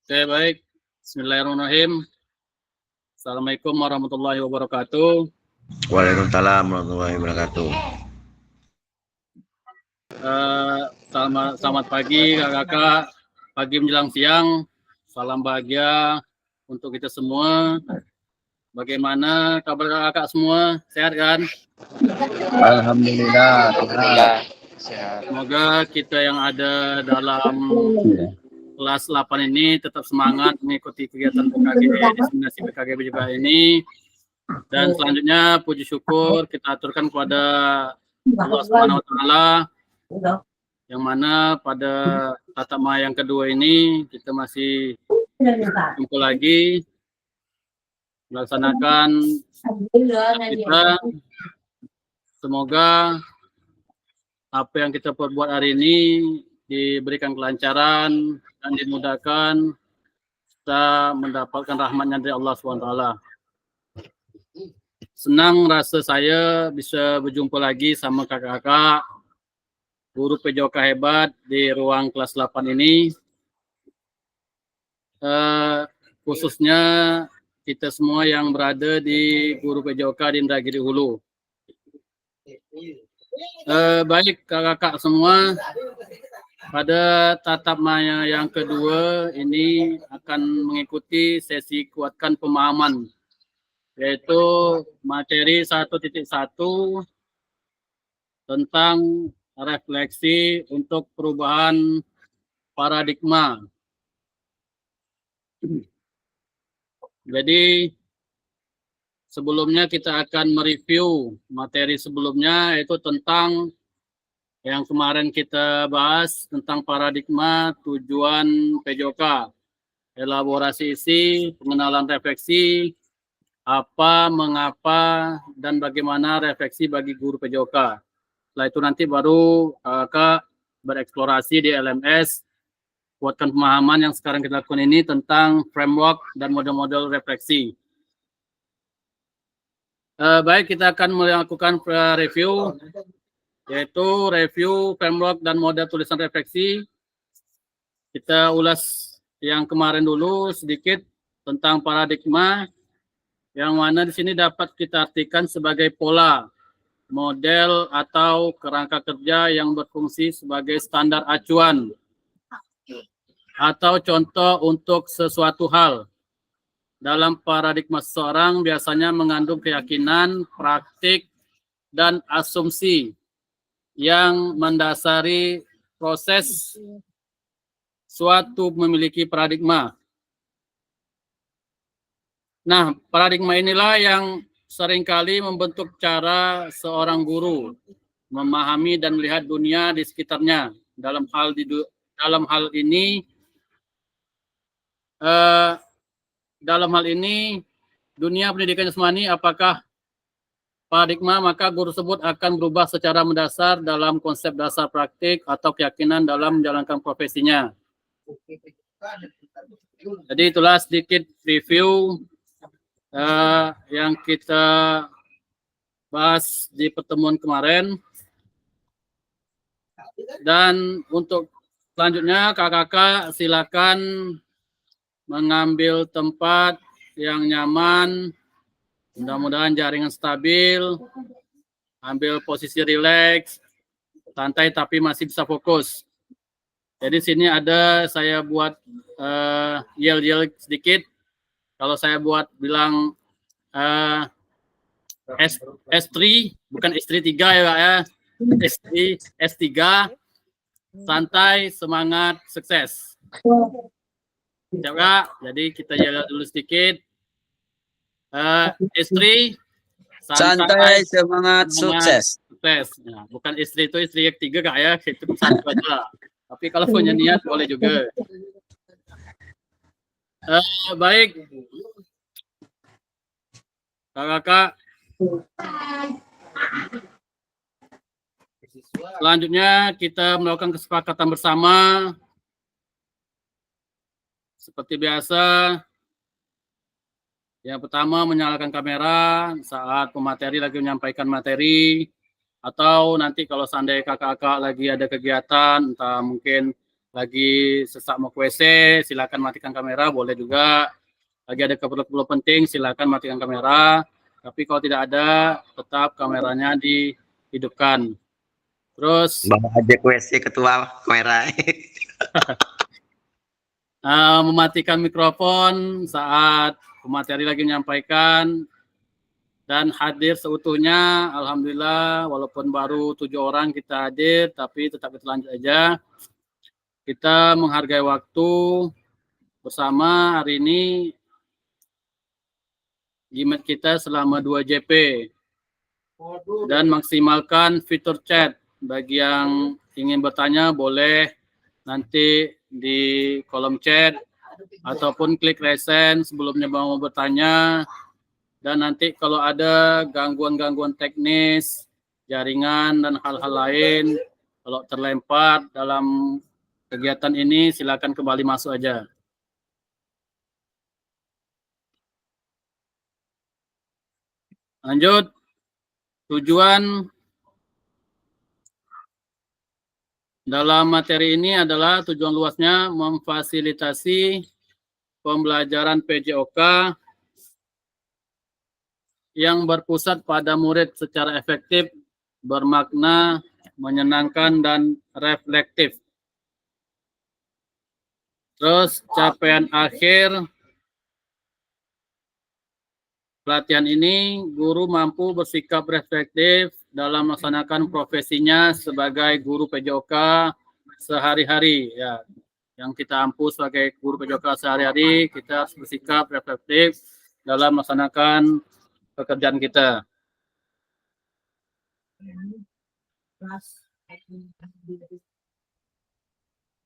Oke, baik. Bismillahirrahmanirrahim. Assalamualaikum warahmatullahi wabarakatuh. Waalaikumsalam warahmatullahi wabarakatuh. Selamat pagi kakak-kakak, pagi menjelang siang. Salam bahagia untuk kita semua. Bagaimana kabar kakak semua? Sehat kan? Alhamdulillah. Sehat. Semoga kita yang ada dalam kelas 8 ini tetap semangat mengikuti kegiatan PKG, diseminasi PKG juga ini. Dan selanjutnya puji syukur kita aturkan kepada Allah Subhanahu wa taala yang mana pada tatama yang kedua ini kita masih kumpul lagi melaksanakan kita. Semoga apa yang kita perbuat hari ini diberikan kelancaran dan dimudahkan kita mendapatkan rahmatnya dari Allah SWT. Senang rasa saya bisa berjumpa lagi sama kakak-kakak guru PJOK hebat di ruang kelas 8 ini. Khususnya kita semua yang berada di guru PJOK di Indragiri Hulu. Baik kakak-kakak semua, pada tatap maya yang kedua ini akan mengikuti sesi kuatkan pemahaman, yaitu materi 1.1 tentang refleksi untuk perubahan paradigma. Jadi sebelumnya kita akan mereview materi sebelumnya, yaitu tentang yang kemarin kita bahas tentang paradigma, tujuan PJOK, elaborasi isi, pengenalan refleksi, apa, mengapa, dan bagaimana refleksi bagi guru PJOK. Setelah itu nanti baru kakak bereksplorasi di LMS, kuatkan pemahaman yang sekarang kita lakukan ini tentang framework dan model-model refleksi. Baik, kita akan melakukan review, yaitu review framework dan model tulisan refleksi. Kita ulas yang kemarin dulu sedikit tentang paradigma, yang mana di sini dapat kita artikan sebagai pola, model atau kerangka kerja yang berfungsi sebagai standar acuan atau contoh untuk sesuatu hal. Dalam paradigma seseorang biasanya mengandung keyakinan, praktik, dan asumsi yang mendasari proses suatu memiliki paradigma. Nah, paradigma inilah yang seringkali membentuk cara seorang guru memahami dan melihat dunia di sekitarnya. Dalam hal ini dunia pendidikan jasmani, apakah paradigma, maka guru tersebut akan berubah secara mendasar dalam konsep dasar praktik atau keyakinan dalam menjalankan profesinya. Jadi itulah sedikit review yang kita bahas di pertemuan kemarin. Dan untuk selanjutnya kakak-kakak silakan mengambil tempat yang nyaman, mudah-mudahan jaringan stabil, ambil posisi rileks, santai tapi masih bisa fokus. Jadi sini ada saya buat yel-yel sedikit. Kalau saya buat bilang S3, bukan S3 3 ya Pak ya. S3, santai, semangat, sukses. Siap Kak? Jadi kita jalan dulu sedikit. Istri, santai, semangat, sukses. Nah, bukan istri itu istri yang 3 Kak ya, itu satu aja. Tapi kalau punya niat boleh juga. Baik, kakak-kakak. Selanjutnya kita melakukan kesepakatan bersama. Seperti biasa, yang pertama menyalakan kamera saat pemateri lagi menyampaikan materi, atau nanti kalau seandainya kakak-kakak lagi ada kegiatan, entah mungkin lagi sesak mau ke WC, silakan matikan kamera, boleh juga. Lagi ada keperluan penting, silakan matikan kamera. Tapi kalau tidak ada, tetap kameranya dihidupkan. Terus Bawa aja ke WC ketua kamera. mematikan mikrofon saat pemateri lagi menyampaikan dan hadir seutuhnya. Alhamdulillah, walaupun baru 7 orang kita hadir, tapi tetap kita lanjut aja. Kita menghargai waktu bersama hari ini. Gimet kita selama 2 JP dan maksimalkan fitur chat. Bagi yang ingin bertanya boleh nanti di kolom chat ataupun klik resen sebelumnya mau bertanya. Dan nanti kalau ada gangguan-gangguan teknis, jaringan dan hal-hal lain, kalau terlempar dalam kegiatan ini silakan kembali masuk aja. Lanjut, tujuan dalam materi ini adalah tujuan luasnya memfasilitasi pembelajaran PJOK yang berpusat pada murid secara efektif, bermakna, menyenangkan, dan reflektif. Terus capaian akhir pelatihan ini, guru mampu bersikap reflektif dalam melaksanakan profesinya sebagai guru PJOK sehari-hari. Ya, yang kita ampu sebagai guru PJOK sehari-hari, kita harus bersikap reflektif dalam melaksanakan pekerjaan kita.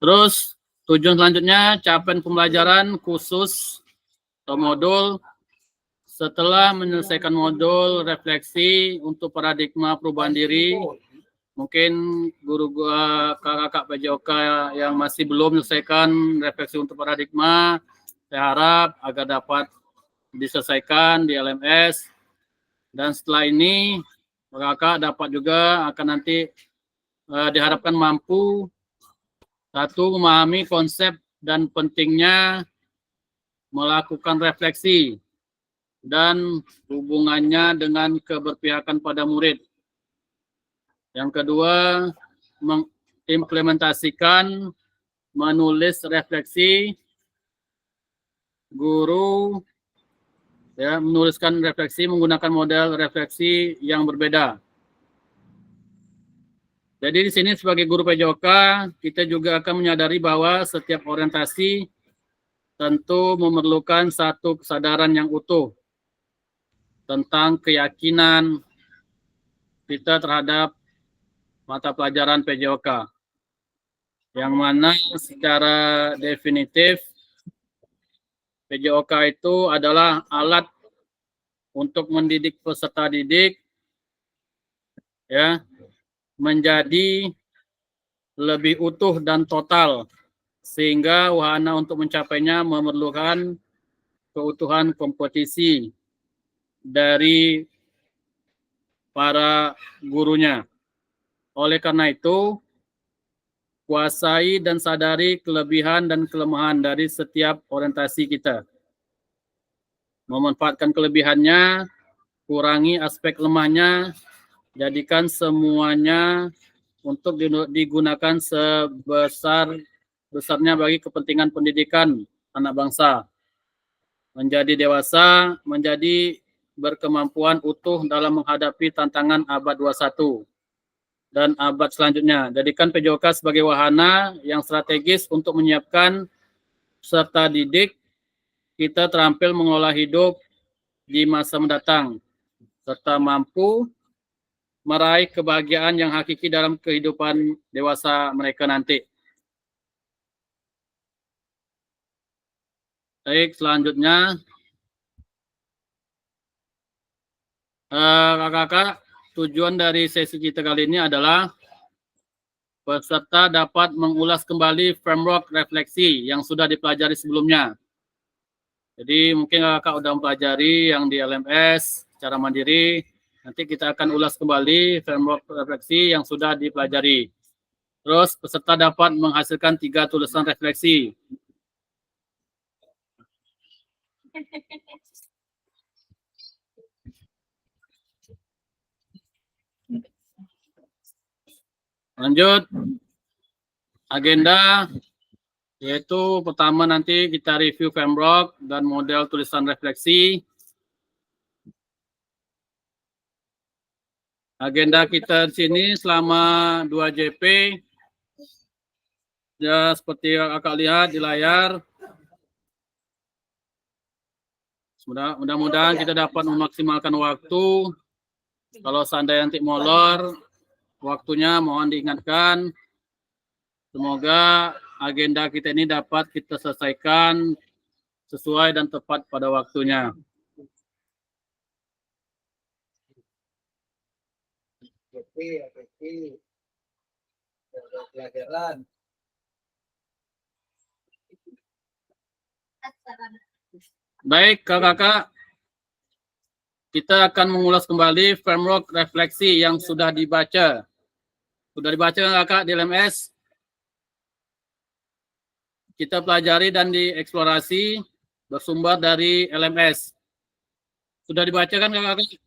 Terus tujuan selanjutnya capaian pembelajaran khusus atau modul. Setelah menyelesaikan modul refleksi untuk paradigma perubahan diri, mungkin guru kakak PJOK yang masih belum menyelesaikan refleksi untuk paradigma, saya harap agar dapat diselesaikan di LMS. Dan setelah ini, kakak dapat juga akan nanti diharapkan mampu satu, memahami konsep dan pentingnya melakukan refleksi dan hubungannya dengan keberpihakan pada murid. Yang kedua, mengimplementasikan menulis refleksi. Guru ya menuliskan refleksi menggunakan model refleksi yang berbeda. Jadi di sini sebagai guru PJOK, kita juga akan menyadari bahwa setiap orientasi tentu memerlukan satu kesadaran yang utuh tentang keyakinan kita terhadap mata pelajaran PJOK. Yang mana secara definitif PJOK itu adalah alat untuk mendidik peserta didik ya menjadi lebih utuh dan total, sehingga wahana untuk mencapainya memerlukan keutuhan kompetisi dari para gurunya. Oleh karena itu, kuasai dan sadari kelebihan dan kelemahan dari setiap orientasi kita. Memanfaatkan kelebihannya, kurangi aspek lemahnya, jadikan semuanya untuk digunakan sebesar-besarnya bagi kepentingan pendidikan anak bangsa. Menjadi dewasa, menjadi berkemampuan utuh dalam menghadapi tantangan abad 21 dan abad selanjutnya. Jadikan PJOK sebagai wahana yang strategis untuk menyiapkan peserta didik kita terampil mengolah hidup di masa mendatang, serta mampu meraih kebahagiaan yang hakiki dalam kehidupan dewasa mereka nanti. Baik, selanjutnya kakak-kakak, tujuan dari sesi kita kali ini adalah peserta dapat mengulas kembali framework refleksi yang sudah dipelajari sebelumnya. Jadi mungkin kakak udah mempelajari yang di LMS secara mandiri, nanti kita akan ulas kembali framework refleksi yang sudah dipelajari. Terus peserta dapat menghasilkan 3 tulisan refleksi. Lanjut, agenda, yaitu pertama nanti kita review framework dan model tulisan refleksi. Agenda kita di sini selama 2 JP, ya seperti yang kakak lihat di layar. Mudah-mudahan kita dapat memaksimalkan waktu. Kalau seandainya nanti molor, waktunya mohon diingatkan. Semoga agenda kita ini dapat kita selesaikan sesuai dan tepat pada waktunya. Pelajaran. Baik, kakak-kakak, kita akan mengulas kembali framework refleksi yang sudah dibaca. Sudah dibaca kakak di LMS? Kita pelajari dan dieksplorasi bersumber dari LMS. Sudah dibaca kan kakak-kakak?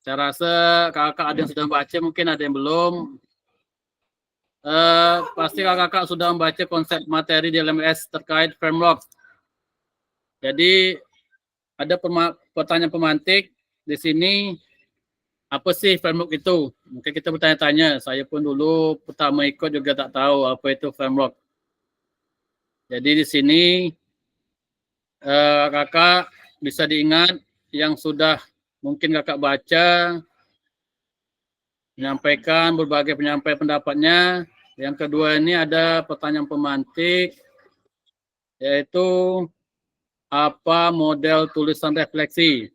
Saya rasa kakak ada yang sudah baca, mungkin ada yang belum. Pasti kakak sudah membaca konsep materi di LMS terkait framework. Jadi ada pertanyaan pemantik di sini, apa sih framework itu? Mungkin kita bertanya-tanya. Saya pun dulu pertama ikut juga tak tahu apa itu framework. Jadi di sini kakak bisa diingat yang sudah mungkin kakak baca, menyampaikan berbagai penyampaian pendapatnya. Yang kedua ini ada pertanyaan pemantik, yaitu apa model tulisan refleksi.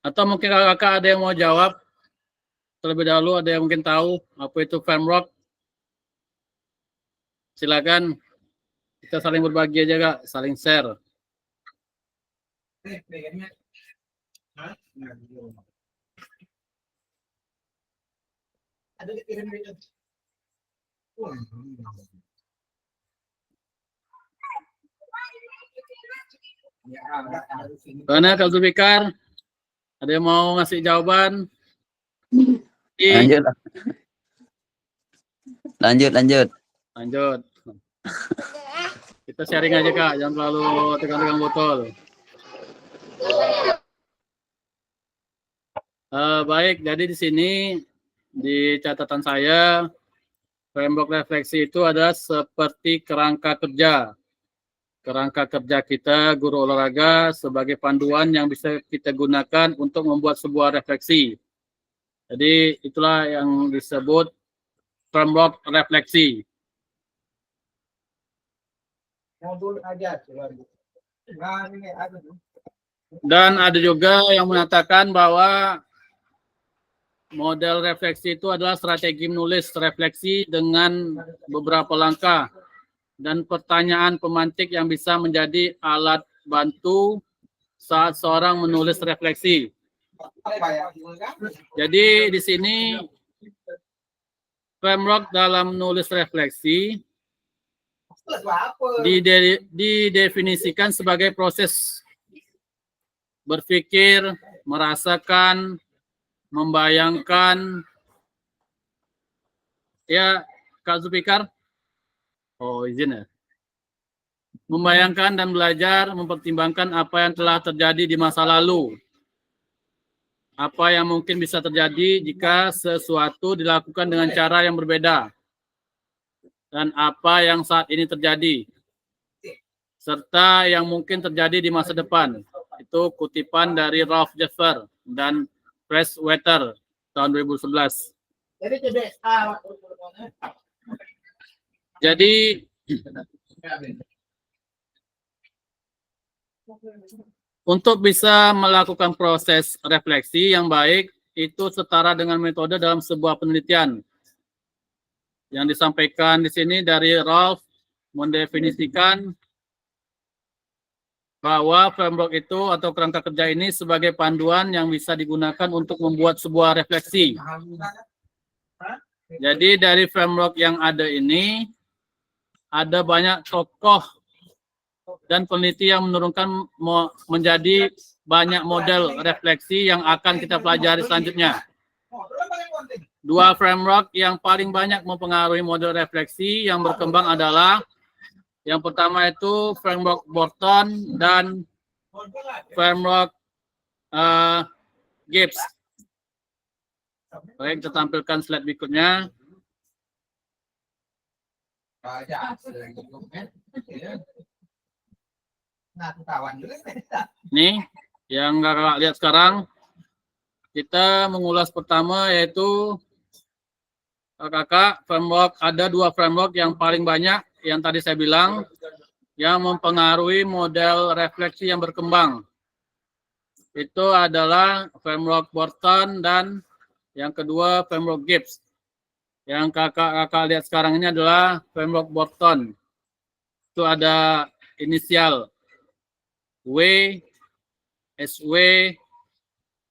Atau mungkin kakak ada yang mau jawab terlebih dahulu, ada yang mungkin tahu apa itu framework. Silakan, kita saling berbagi aja kak, saling share. Ada dikirim video. Karena Kak Zulfikar, ada yang mau ngasih jawaban? Lanjut. Lanjut. Kita sharing aja kak, jangan terlalu tegang-tegang botol. Baik, jadi di sini di catatan saya, framework refleksi itu adalah seperti kerangka kerja. Kerangka kerja kita, guru olahraga, sebagai panduan yang bisa kita gunakan untuk membuat sebuah refleksi. Jadi itulah yang disebut framework refleksi. Modul aja. Dan ada juga yang mengatakan bahwa model refleksi itu adalah strategi menulis refleksi dengan beberapa langkah dan pertanyaan pemantik yang bisa menjadi alat bantu saat seorang menulis refleksi. Jadi di sini framework dalam menulis refleksi didefinisikan sebagai proses berpikir, merasakan, membayangkan. Ya, Kak Zulfikar? Oh, izin ya. Membayangkan dan belajar, mempertimbangkan apa yang telah terjadi di masa lalu. Apa yang mungkin bisa terjadi jika sesuatu dilakukan dengan cara yang berbeda. Dan apa yang saat ini terjadi. Serta yang mungkin terjadi di masa depan. Itu kutipan dari Ralph Jeffer dan Presswater tahun 2011. Jadi untuk bisa melakukan proses refleksi yang baik itu setara dengan metode dalam sebuah penelitian. Yang disampaikan di sini dari Ralph mendefinisikan bahwa framework itu atau kerangka kerja ini sebagai panduan yang bisa digunakan untuk membuat sebuah refleksi. Jadi dari framework yang ada ini, ada banyak tokoh dan peneliti yang menurunkan menjadi banyak model refleksi yang akan kita pelajari selanjutnya. Dua framework yang paling banyak mempengaruhi model refleksi yang berkembang adalah yang pertama itu framework Borton dan framework Gibbs. Baik, kita tampilkan slide berikutnya. Nih, yang kakak lihat sekarang, kita mengulas pertama yaitu kakak framework, ada dua framework yang paling banyak yang tadi saya bilang yang mempengaruhi model refleksi yang berkembang. Itu adalah framework Borton dan yang kedua framework Gibbs. Yang kakak lihat sekarang ini adalah framework Borton. Itu ada inisial W, SW,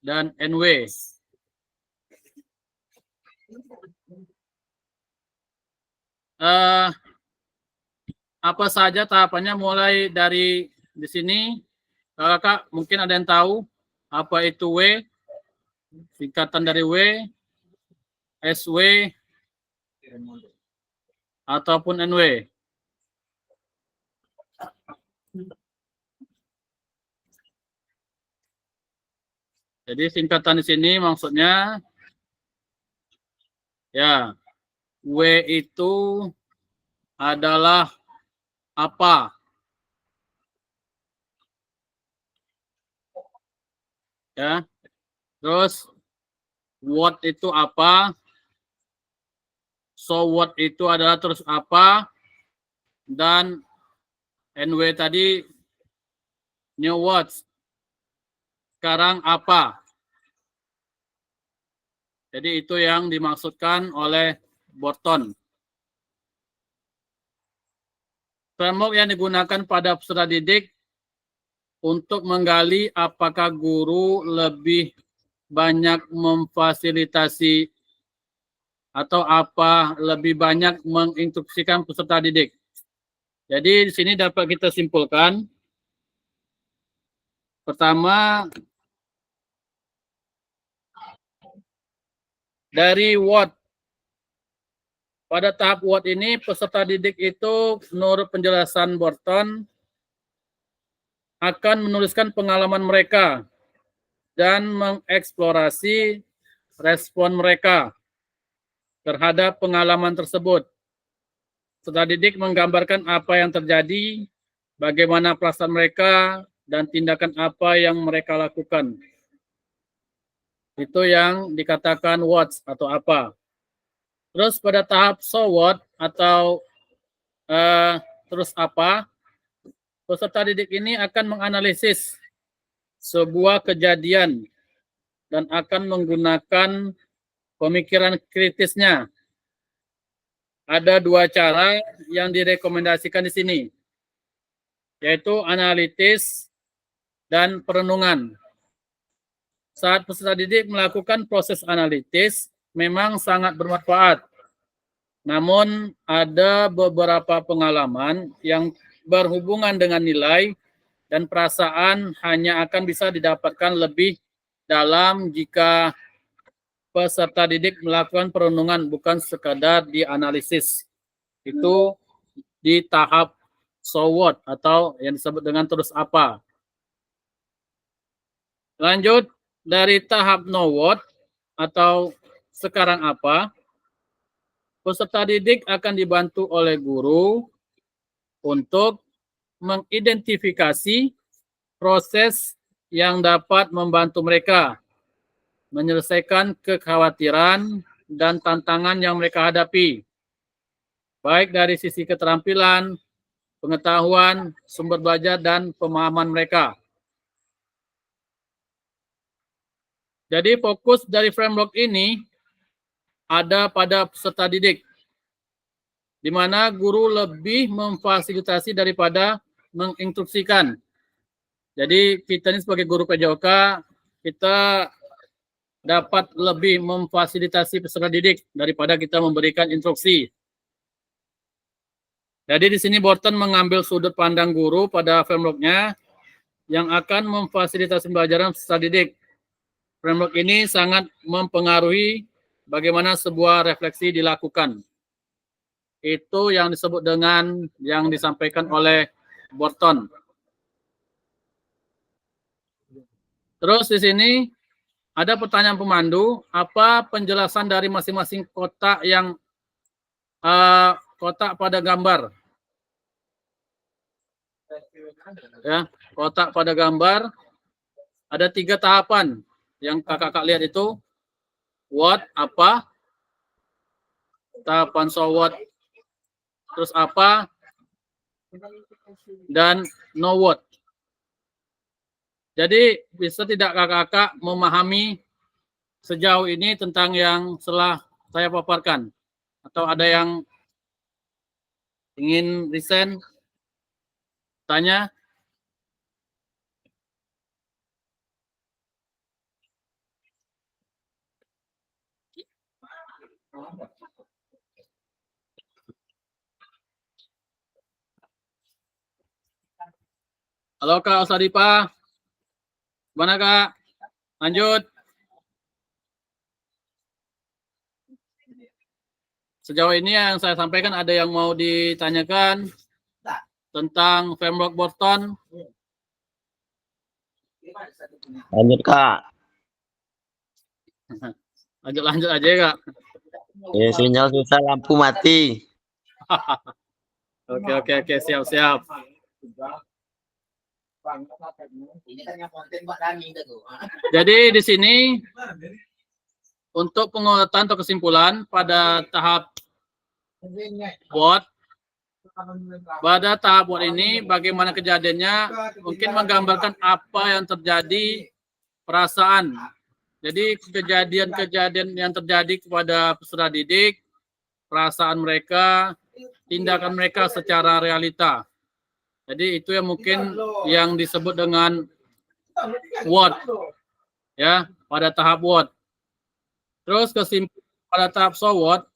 dan NW. Apa saja tahapannya mulai dari di sini? Kakak mungkin ada yang tahu apa itu W, singkatan dari W, SW, ataupun NW. Jadi singkatan di sini maksudnya ya W itu adalah apa? Ya. Terus what itu apa? So what itu adalah terus apa? Dan NW tadi new words. Sekarang apa? Jadi itu yang dimaksudkan oleh Borton. Framework yang digunakan pada peserta didik untuk menggali apakah guru lebih banyak memfasilitasi atau apa lebih banyak menginstruksikan peserta didik. Jadi di sini dapat kita simpulkan. Pertama, dari what. Pada tahap what ini peserta didik itu menurut penjelasan Borton akan menuliskan pengalaman mereka dan mengeksplorasi respon mereka terhadap pengalaman tersebut. Peserta didik menggambarkan apa yang terjadi, bagaimana perasaan mereka, dan tindakan apa yang mereka lakukan. Itu yang dikatakan what atau apa. Terus pada tahap so what atau terus apa, peserta didik ini akan menganalisis sebuah kejadian dan akan menggunakan pemikiran kritisnya. Ada dua cara yang direkomendasikan di sini, yaitu analitis dan perenungan. Saat peserta didik melakukan proses analitis, memang sangat bermanfaat. Namun ada beberapa pengalaman yang berhubungan dengan nilai dan perasaan hanya akan bisa didapatkan lebih dalam jika peserta didik melakukan perenungan, bukan sekadar dianalisis. Itu di tahap so what atau yang disebut dengan terus apa. Lanjut dari tahap know what atau sekarang apa, peserta didik akan dibantu oleh guru untuk mengidentifikasi proses yang dapat membantu mereka menyelesaikan kekhawatiran dan tantangan yang mereka hadapi, baik dari sisi keterampilan, pengetahuan, sumber belajar, dan pemahaman mereka. Jadi fokus dari framework ini ada pada peserta didik, di mana guru lebih memfasilitasi daripada menginstruksikan. Jadi kita ini sebagai guru PJOK, kita dapat lebih memfasilitasi peserta didik daripada kita memberikan instruksi. Jadi di sini Borton mengambil sudut pandang guru pada framework-nya yang akan memfasilitasi pembelajaran peserta didik. Framework ini sangat mempengaruhi bagaimana sebuah refleksi dilakukan. Itu yang disebut dengan yang disampaikan oleh Borton. Terus di sini ada pertanyaan pemandu, apa penjelasan dari masing-masing kotak yang kotak pada gambar? Ya, kotak pada gambar ada 3 tahapan yang kakak-kakak lihat itu. What, apa, tahapan so what, terus apa, dan no what. Jadi bisa tidak kakak-kakak memahami sejauh ini tentang yang telah saya paparkan? Atau ada yang ingin resign? Tanya? Halo Kak Osadipa. Gimana Kak? Lanjut. Sejauh ini yang saya sampaikan ada yang mau ditanyakan tentang framework Borton? Lanjut Kak. Lanjut aja ya Kak. Ya, sinyal susah, lampu mati. Oke, siap. Jadi di sini untuk penguatan atau kesimpulan pada tahap what, pada tahap what ini bagaimana kejadiannya, mungkin menggambarkan apa yang terjadi, perasaan. Jadi kejadian-kejadian yang terjadi kepada peserta didik, perasaan mereka, tindakan mereka secara realita. Jadi itu yang mungkin yang disebut dengan what, ya, pada tahap what. Terus kesimpulan pada tahap so what,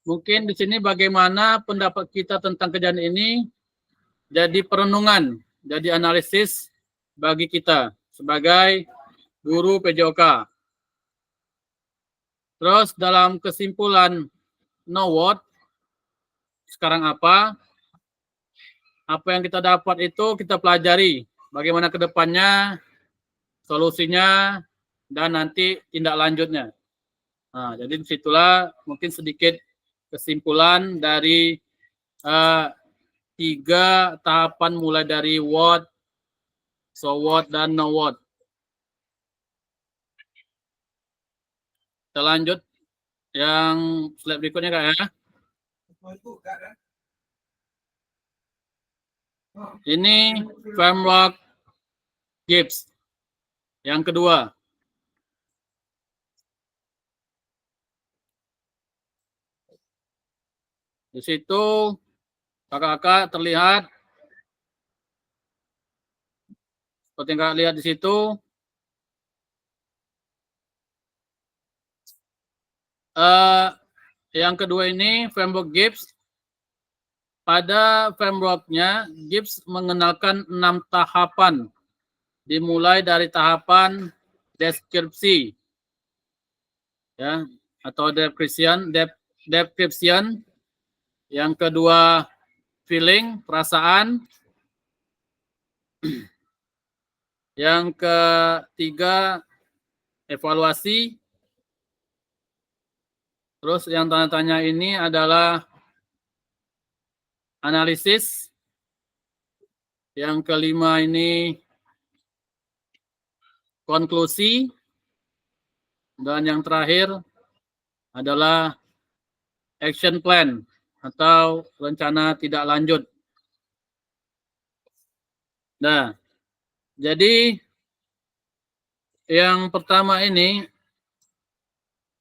mungkin di sini bagaimana pendapat kita tentang kejadian ini jadi perenungan, jadi analisis bagi kita sebagai guru PJOK. Terus dalam kesimpulan no what, sekarang apa? Apa yang kita dapat itu kita pelajari. Bagaimana ke depannya, solusinya, dan nanti tindak lanjutnya. Nah, jadi disitulah mungkin sedikit kesimpulan dari 3 tahapan mulai dari what, so what, dan no what. Kita lanjut yang slide berikutnya Kak ya. Ini framework Gibbs. Yang kedua. Di situ kakak-kakak terlihat seperti yang kakak lihat di situ. Yang kedua ini framework Gibbs. Pada frameworknya, Gibbs mengenalkan 6 tahapan, dimulai dari tahapan deskripsi, ya, atau description. Yang kedua, feeling, perasaan. Yang ketiga, evaluasi. Terus yang tanya-tanya ini adalah analisis. Yang kelima ini konklusi. Dan yang terakhir adalah action plan atau rencana tidak lanjut. Nah, jadi yang pertama ini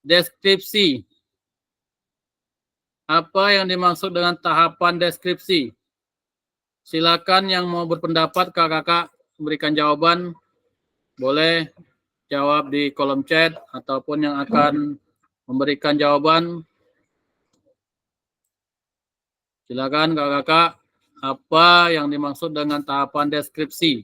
deskripsi. Apa yang dimaksud dengan tahapan deskripsi? Silakan yang mau berpendapat kakak-kakak memberikan jawaban, boleh jawab di kolom chat, ataupun yang akan memberikan jawaban, silakan kakak-kakak, apa yang dimaksud dengan tahapan deskripsi?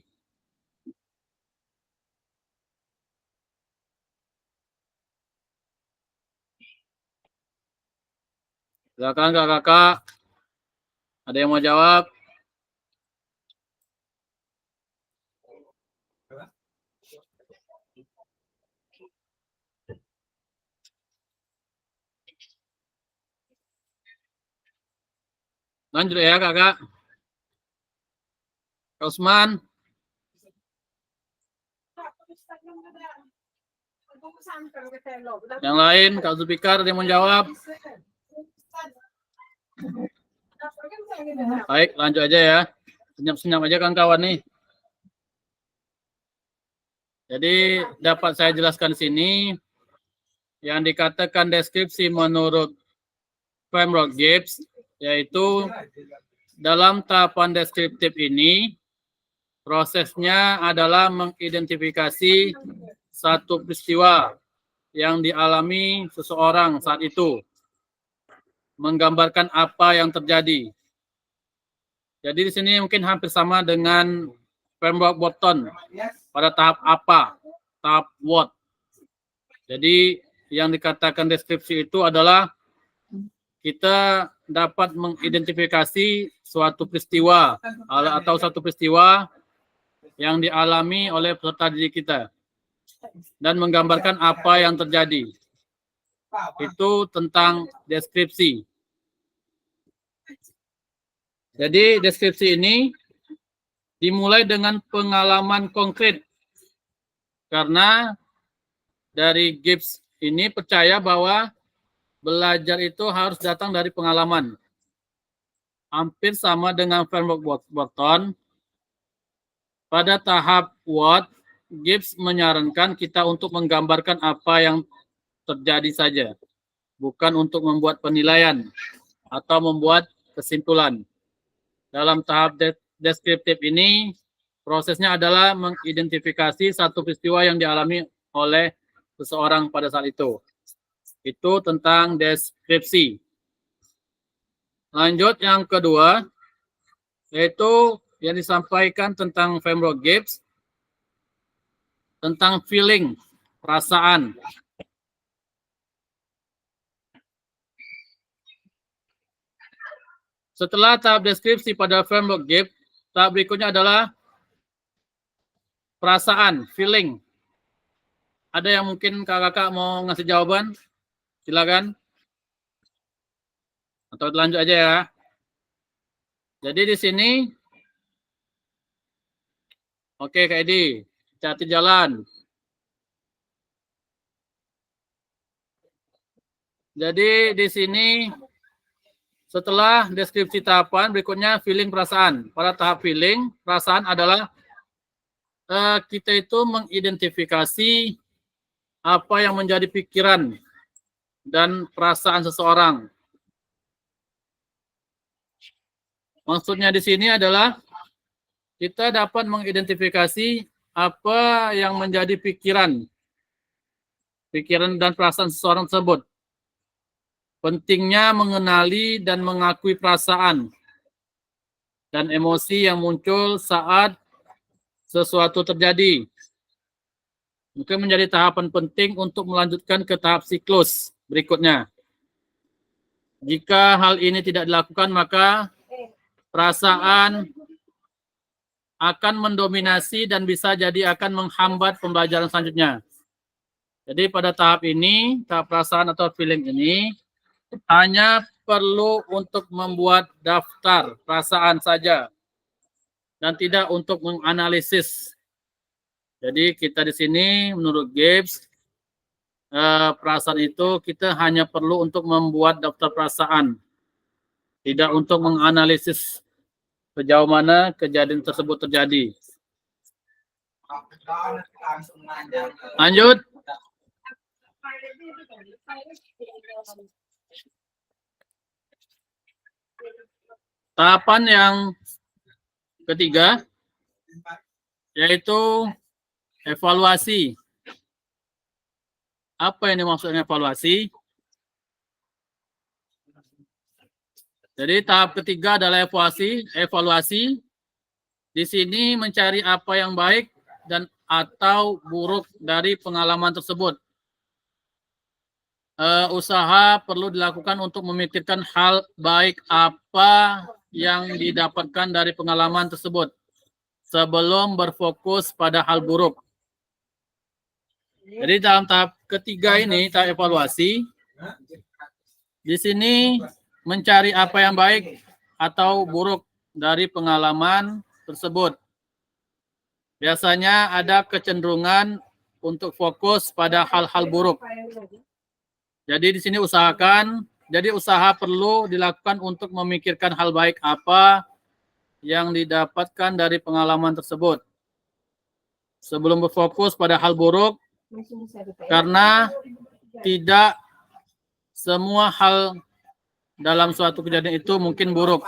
Silakan kakak-kakak, ada yang mau jawab? Lanjut ya kakak. Kak Usman, yang lain, Kak Zulfikar, ada yang mau jawab? Baik, lanjut aja ya. Senyap-senyap aja kawan-kawan nih. Jadi dapat saya jelaskan di sini, yang dikatakan deskripsi menurut framework Gibbs, yaitu dalam tahapan deskriptif ini, prosesnya adalah mengidentifikasi satu peristiwa yang dialami seseorang saat itu, menggambarkan apa yang terjadi. Jadi di sini mungkin hampir sama dengan framework Botton pada tahap apa, tahap what. Jadi yang dikatakan deskripsi itu adalah kita dapat mengidentifikasi suatu peristiwa atau satu peristiwa yang dialami oleh peserta didik kita dan menggambarkan apa yang terjadi. Itu tentang deskripsi. Jadi deskripsi ini dimulai dengan pengalaman konkret. Karena dari Gibbs ini percaya bahwa belajar itu harus datang dari pengalaman. Hampir sama dengan framework Botton. Pada tahap what, Gibbs menyarankan kita untuk menggambarkan apa yang terjadi saja, bukan untuk membuat penilaian atau membuat kesimpulan. Dalam tahap deskriptif ini, prosesnya adalah mengidentifikasi satu peristiwa yang dialami oleh seseorang pada saat itu. Itu tentang deskripsi. Lanjut yang kedua, yaitu yang disampaikan tentang framework Gibbs, tentang feeling, perasaan. Setelah tahap deskripsi pada framework Gibbs, tahap berikutnya adalah perasaan, feeling. Ada yang mungkin kakak-kakak mau ngasih jawaban? Silakan. Atau lanjut aja ya. Jadi di sini, oke Kak Edi, hati jalan. Jadi di sini setelah deskripsi tahapan, berikutnya feeling perasaan. Pada tahap feeling, perasaan adalah kita itu mengidentifikasi apa yang menjadi pikiran dan perasaan seseorang. Maksudnya di sini adalah kita dapat mengidentifikasi apa yang menjadi pikiran dan perasaan seseorang tersebut. Pentingnya mengenali dan mengakui perasaan dan emosi yang muncul saat sesuatu terjadi. Mungkin menjadi tahapan penting untuk melanjutkan ke tahap siklus berikutnya. Jika hal ini tidak dilakukan, maka perasaan akan mendominasi dan bisa jadi akan menghambat pembelajaran selanjutnya. Jadi pada tahap ini, tahap perasaan atau feeling ini, hanya perlu untuk membuat daftar perasaan saja dan tidak untuk menganalisis. Jadi kita di sini menurut Gibbs, perasaan itu kita hanya perlu untuk membuat daftar perasaan, tidak untuk menganalisis sejauh mana kejadian tersebut terjadi. Lanjut. Tahapan yang ketiga, yaitu evaluasi. Apa yang dimaksud evaluasi? Jadi tahap ketiga adalah evaluasi. Di sini mencari apa yang baik dan atau buruk dari pengalaman tersebut. Usaha perlu dilakukan untuk memikirkan hal baik apa yang didapatkan dari pengalaman tersebut sebelum berfokus pada hal buruk. Jadi dalam tahap ketiga ini, tahap evaluasi, di sini mencari apa yang baik atau buruk dari pengalaman tersebut. Biasanya ada kecenderungan untuk fokus pada hal-hal buruk. Jadi di sini usaha perlu dilakukan untuk memikirkan hal baik apa yang didapatkan dari pengalaman tersebut sebelum berfokus pada hal buruk, karena tidak semua hal dalam suatu kejadian itu mungkin buruk.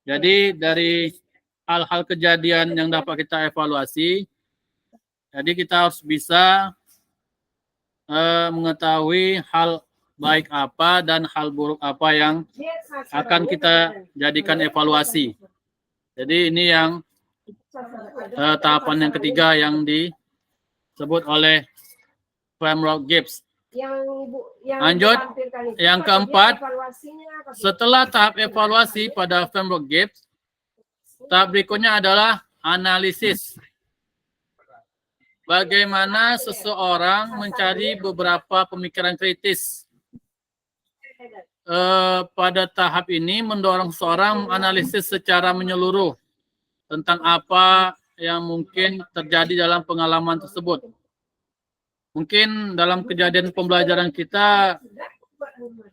Jadi dari hal-hal kejadian yang dapat kita evaluasi, jadi kita harus bisa mengetahui hal baik apa dan hal buruk apa yang akan kita jadikan evaluasi. Jadi ini yang tahapan yang ketiga yang disebut oleh framework Gibbs. Lanjut, yang keempat, setelah tahap evaluasi pada framework Gibbs, tahap berikutnya adalah analisis. Bagaimana seseorang mencari beberapa pemikiran kritis. Pada tahap ini mendorong seseorang menganalisis secara menyeluruh tentang apa yang mungkin terjadi dalam pengalaman tersebut. Mungkin dalam kejadian pembelajaran kita,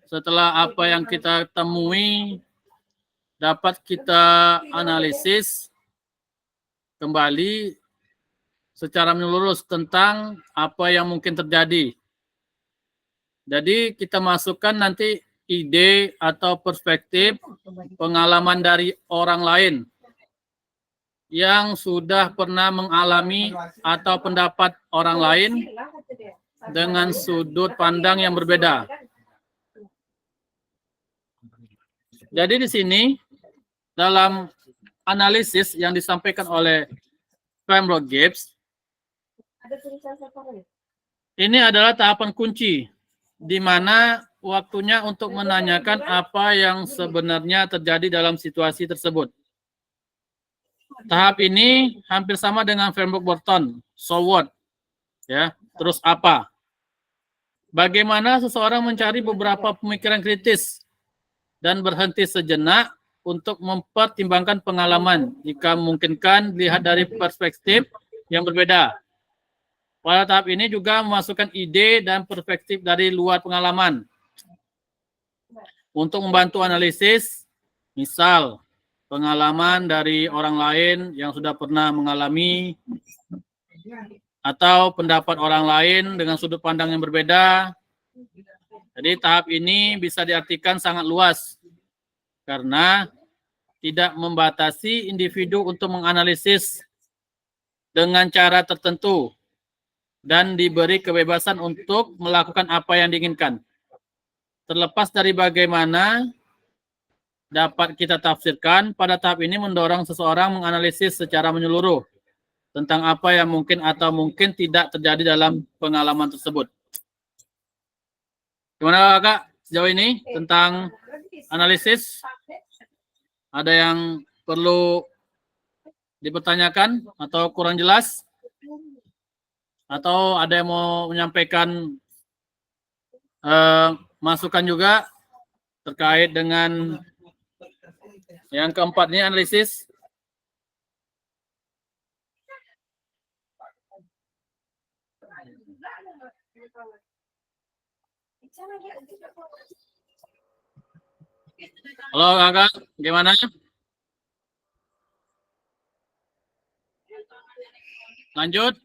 setelah apa yang kita temui, dapat kita analisis kembali secara menyeluruh tentang apa yang mungkin terjadi. Jadi kita masukkan nanti ide atau perspektif pengalaman dari orang lain yang sudah pernah mengalami atau pendapat orang lain dengan sudut pandang yang berbeda. Jadi di sini dalam analisis yang disampaikan oleh framework Gibbs, ini adalah tahapan kunci di mana waktunya untuk menanyakan apa yang sebenarnya terjadi dalam situasi tersebut. Tahap ini hampir sama dengan framework Burton, so what? Ya, terus apa? Bagaimana seseorang mencari beberapa pemikiran kritis dan berhenti sejenak untuk mempertimbangkan pengalaman jika memungkinkan dilihat dari perspektif yang berbeda. Pada tahap ini juga memasukkan ide dan perspektif dari luar pengalaman untuk membantu analisis, misal pengalaman dari orang lain yang sudah pernah mengalami atau pendapat orang lain dengan sudut pandang yang berbeda. Jadi tahap ini bisa diartikan sangat luas karena tidak membatasi individu untuk menganalisis dengan cara tertentu dan diberi kebebasan untuk melakukan apa yang diinginkan. Terlepas dari bagaimana dapat kita tafsirkan, pada tahap ini mendorong seseorang menganalisis secara menyeluruh tentang apa yang mungkin atau mungkin tidak terjadi dalam pengalaman tersebut. Gimana Kak sejauh ini tentang analisis? Ada yang perlu dipertanyakan atau kurang jelas? Atau ada yang mau menyampaikan masukan juga terkait dengan yang keempat ini analisis? Halo Kakak, gimana? Lanjut.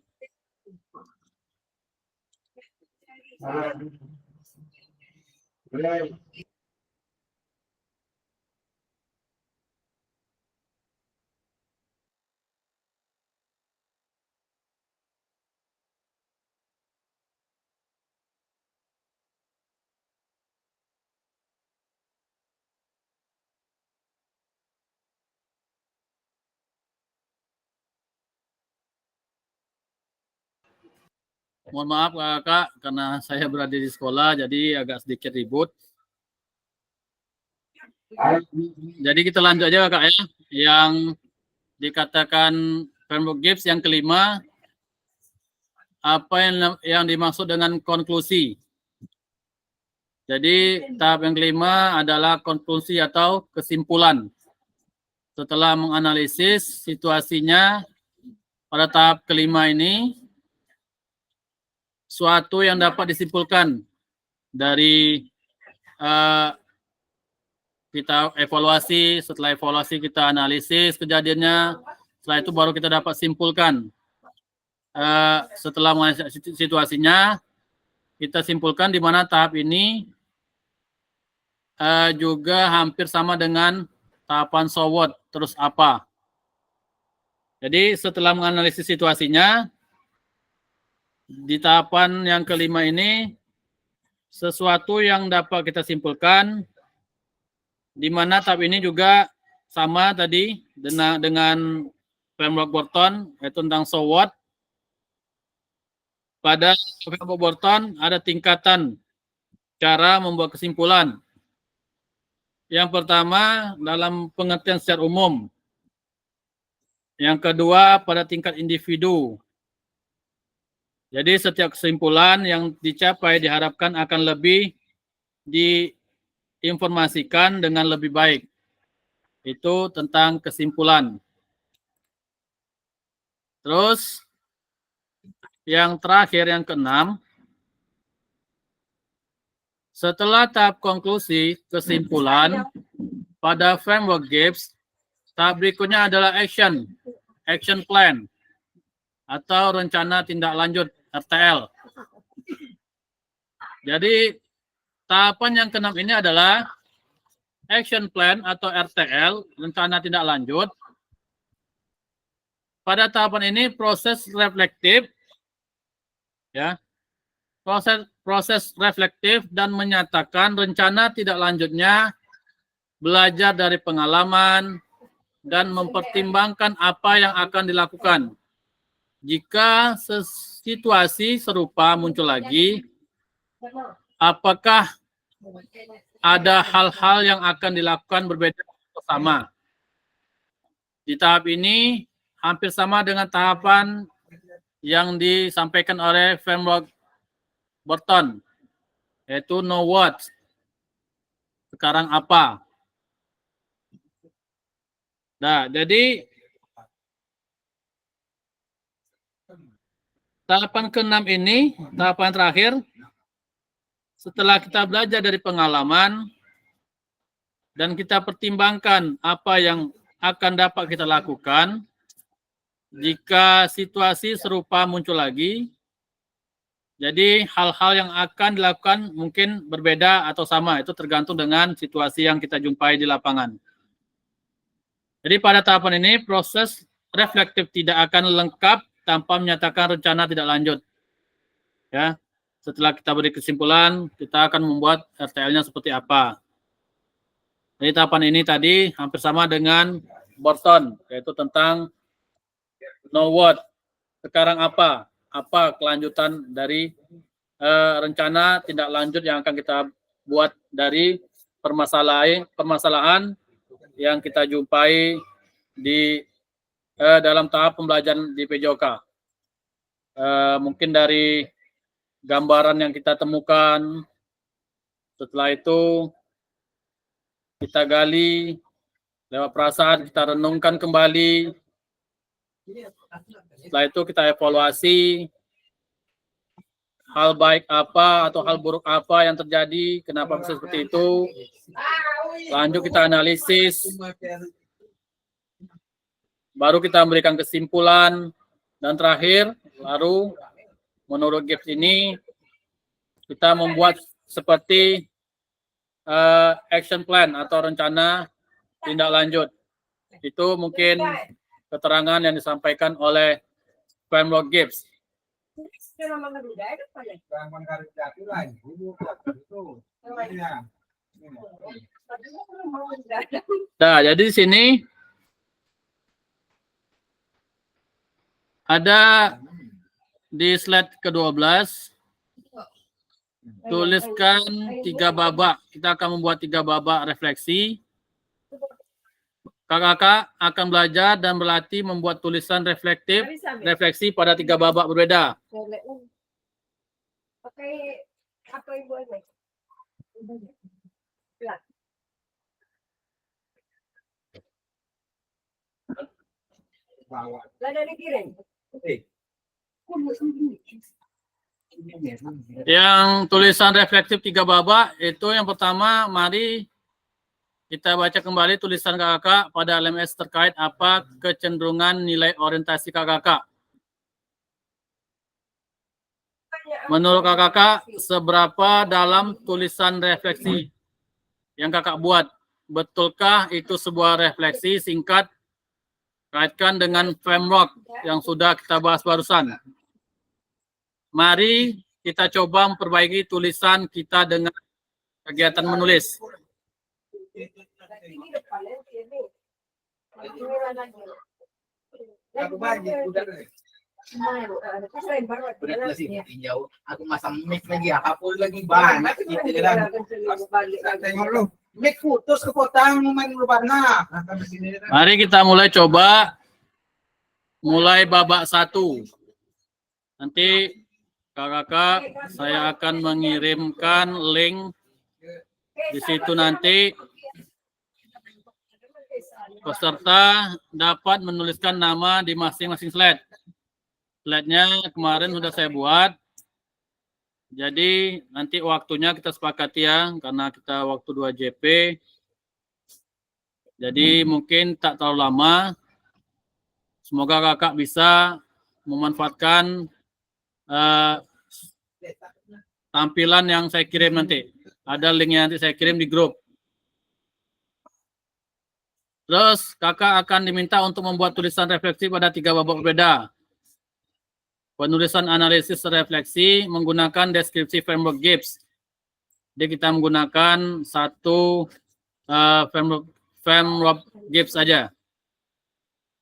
Mohon maaf Kak, karena saya berada di sekolah jadi agak sedikit ribut. Jadi kita lanjut aja Kak ya. Yang dikatakan framework Gibbs yang kelima, apa yang dimaksud dengan konklusi. Jadi tahap yang kelima adalah konklusi atau kesimpulan. Setelah menganalisis situasinya pada tahap kelima ini, suatu yang dapat disimpulkan dari kita evaluasi, setelah evaluasi kita analisis kejadiannya, setelah itu baru kita dapat simpulkan. Setelah menganalisis situasinya, kita simpulkan di mana tahap ini juga hampir sama dengan tahapan so what, terus apa. Jadi setelah menganalisis situasinya, di tahapan yang kelima ini, sesuatu yang dapat kita simpulkan, di mana tahap ini juga sama tadi dengan framework Burton, yaitu tentang so what. Pada framework Burton ada tingkatan cara membuat kesimpulan. Yang pertama dalam pengertian secara umum. Yang kedua pada tingkat individu. Jadi setiap kesimpulan yang dicapai diharapkan akan lebih diinformasikan dengan lebih baik. Itu tentang kesimpulan. Terus yang terakhir yang keenam, setelah tahap konklusi kesimpulan pada framework Gibbs, tahap berikutnya adalah action plan atau rencana tindak lanjut RTL. Jadi tahapan yang keenam ini adalah action plan atau RTL, rencana tindak lanjut. Pada tahapan ini proses reflektif, ya, proses reflektif dan menyatakan rencana tidak lanjutnya, belajar dari pengalaman dan mempertimbangkan apa yang akan dilakukan. Jika situasi serupa muncul lagi, apakah ada hal-hal yang akan dilakukan berbeda atau sama? Di tahap ini hampir sama dengan tahapan yang disampaikan oleh framework Burton, yaitu know what, sekarang apa. Nah, jadi tahapan ke-6 ini, tahapan terakhir, setelah kita belajar dari pengalaman dan kita pertimbangkan apa yang akan dapat kita lakukan, jika situasi serupa muncul lagi, jadi hal-hal yang akan dilakukan mungkin berbeda atau sama, itu tergantung dengan situasi yang kita jumpai di lapangan. Jadi pada tahapan ini proses reflektif tidak akan lengkap tanpa menyatakan rencana tidak lanjut. Ya, setelah kita beri kesimpulan, kita akan membuat RTL-nya seperti apa. Jadi tahapan ini tadi hampir sama dengan Burton, yaitu tentang know what, sekarang apa kelanjutan dari rencana tindak lanjut yang akan kita buat dari permasalahan yang kita jumpai di dalam tahap pembelajaran di PJOK. Mungkin dari gambaran yang kita temukan, setelah itu kita gali, lewat perasaan kita renungkan kembali, setelah itu kita evaluasi hal baik apa atau hal buruk apa yang terjadi, kenapa bisa seperti itu. Lanjut kita analisis, baru kita memberikan kesimpulan, dan terakhir baru menurut Gibbs ini kita membuat seperti action plan atau rencana tindak lanjut. Itu mungkin keterangan yang disampaikan oleh framework Gibbs. Nah, jadi di sini ada di slide ke-12, tuliskan 3 babak. Kita akan membuat 3 babak refleksi. Kakak akan belajar dan berlatih membuat tulisan refleksi pada 3 babak berbeda. Pakai apa ibu ada? Lah dari kirim. Yang tulisan reflektif 3 babak itu yang pertama, mari kita baca kembali tulisan kakak pada LMS terkait apa kecenderungan nilai orientasi kakak. Menurut kakak, seberapa dalam tulisan refleksi yang kakak buat? Betulkah itu sebuah refleksi singkat? Kaitkan dengan framework yang sudah kita bahas barusan. Mari kita coba memperbaiki tulisan kita dengan kegiatan menulis. Aku banyak udah. Udah sih jauh. Aku masang mic lagi, aku lagi banyak gitu kan. Tengok lu. Mic putus kepotong main lupa nah. Mari kita mulai coba. Mulai babak 1. Nanti kakak saya akan mengirimkan link. Di situ nanti peserta dapat menuliskan nama di masing-masing slide. Slide-nya kemarin sudah saya buat. Jadi nanti waktunya kita sepakati ya, karena kita waktu 2 JP. Jadi mungkin tak terlalu lama. Semoga kakak bisa memanfaatkan tampilan yang saya kirim nanti. Ada linknya nanti saya kirim di grup. Terus kakak akan diminta untuk membuat tulisan refleksi pada 3 babak berbeda. Penulisan analisis refleksi menggunakan deskripsi framework Gibbs. Jadi kita menggunakan satu framework Gibbs saja.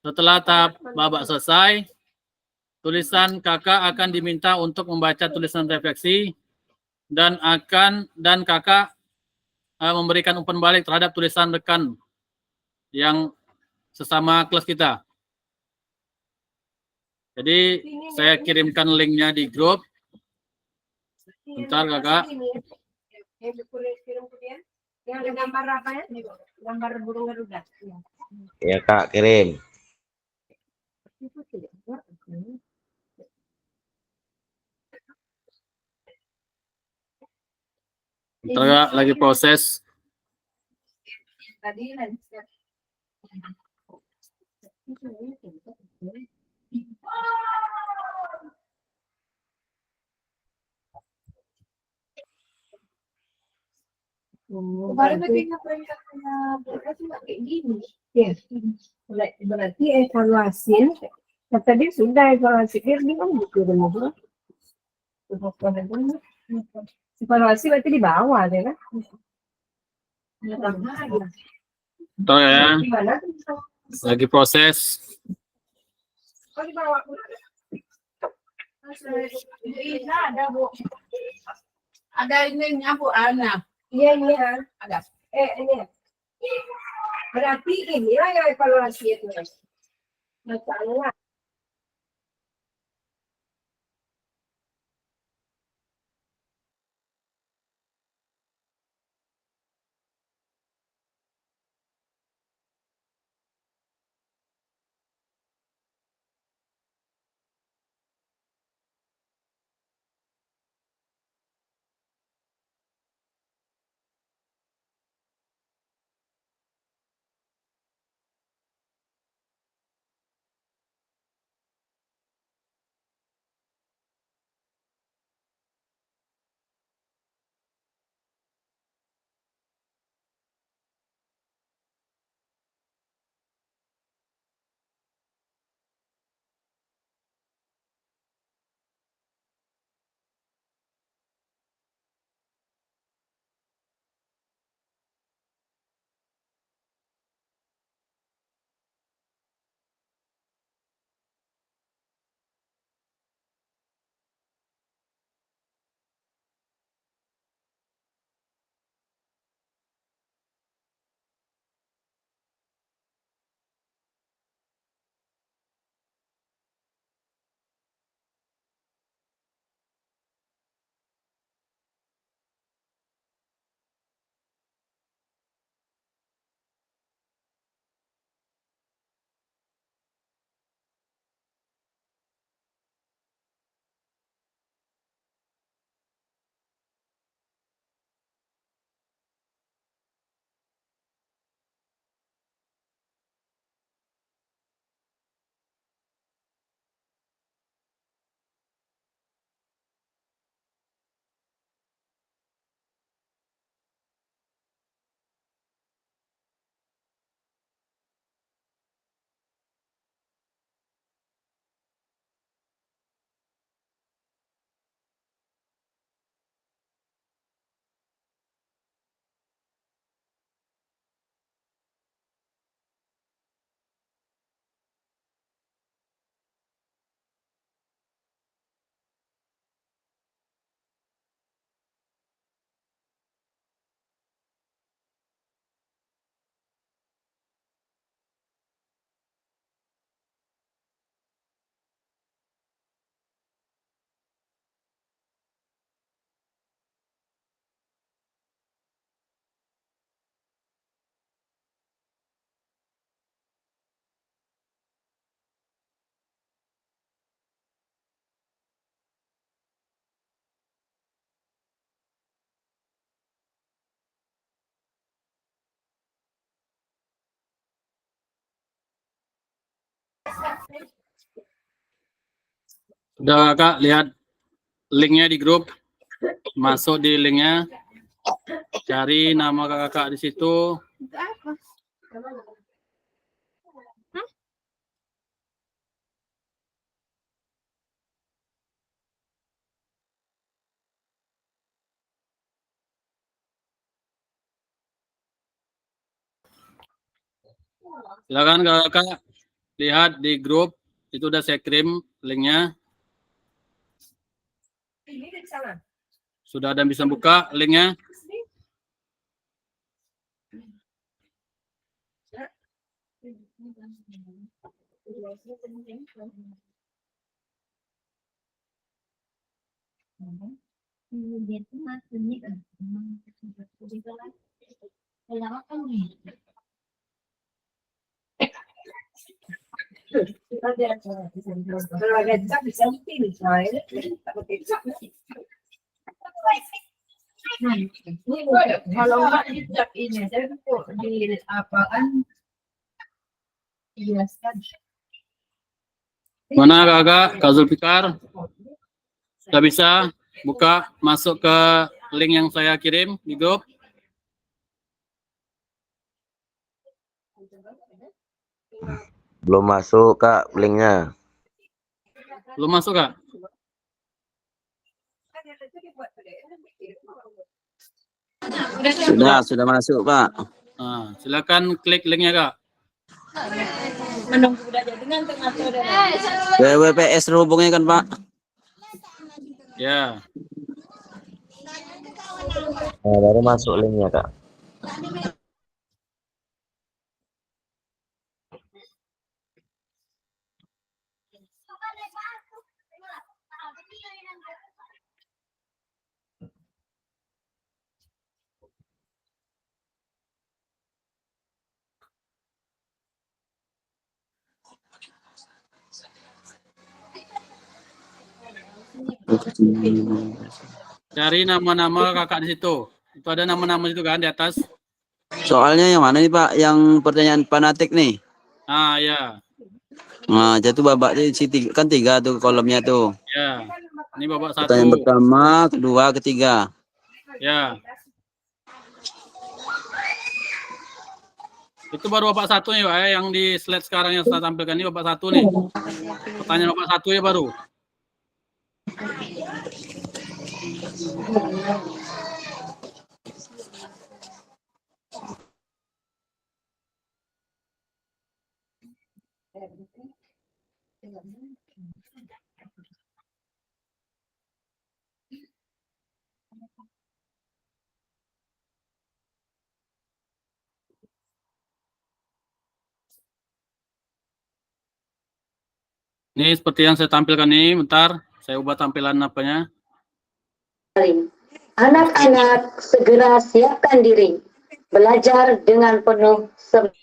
Setelah tahap babak selesai, tulisan kakak akan diminta untuk membaca tulisan refleksi dan kakak memberikan umpan balik terhadap tulisan rekan yang sesama kelas kita. Jadi saya kirimkan linknya di grup. Bentar kakak. Yang ada gambar apa ya? Gambar burung garuda. Ya kak, kirim. Bentar kak, lagi proses. Tadi kemarin bikinnya peringkatnya berarti nggak kayak gini. Yes. Berarti evaluasi. Tadi sudah evaluasi dia kan buku dulu. Evaluasi berarti di bawah deh kan? Bentar ya, lagi proses. Oh di bawah. Ada Bu. Ada ininya Bu Ana. Iya ini ya. Ada. Ini. Berarti inilah yang evaluasi itu. Masalah. Sudah Kak, lihat linknya di grup. Masuk di linknya. Cari nama kakak di situ. Apa? Silakan kakak lihat di grup. Itu udah saya kirim linknya. Ini di sana. Sudah ada yang bisa buka linknya. Kalau ada cap bisa pilih soalnya tak pakai cap. Kalau nggak di cap ini saya kok di apaan? Jelaskan. Mana kakak? Kak Zulfikar? Sudah bisa buka, masuk ke link yang saya kirim di grup. Belum masuk Kak linknya. Belum masuk Kak? Sudah masuk, Pak. Nah, silakan klik linknya Kak. Menunggu udah jadi nanti ngatur Ke WPS terhubungnya kan, Pak? Ya. Nah, baru masuk linknya Kak. Cari nama-nama kakak di situ. Itu ada nama-nama itu kan di atas. Soalnya yang mana nih, Pak? Yang pertanyaan fanatik nih. Ah ya. Nah, jatuh babak kan tiga tuh kolomnya tuh. Ya. Ini babak Pertanyaan 1. pertama, kedua, ketiga. Ya. Itu baru babak 1 nih Pak, ya. Yang di slide sekarang yang saya tampilkan ini babak 1 nih. Pertanyaan babak 1 ya baru. Ini seperti yang saya tampilkan ini, bentar. Saya ubah tampilan apanya. Anak-anak segera siapkan diri, belajar dengan penuh semangat.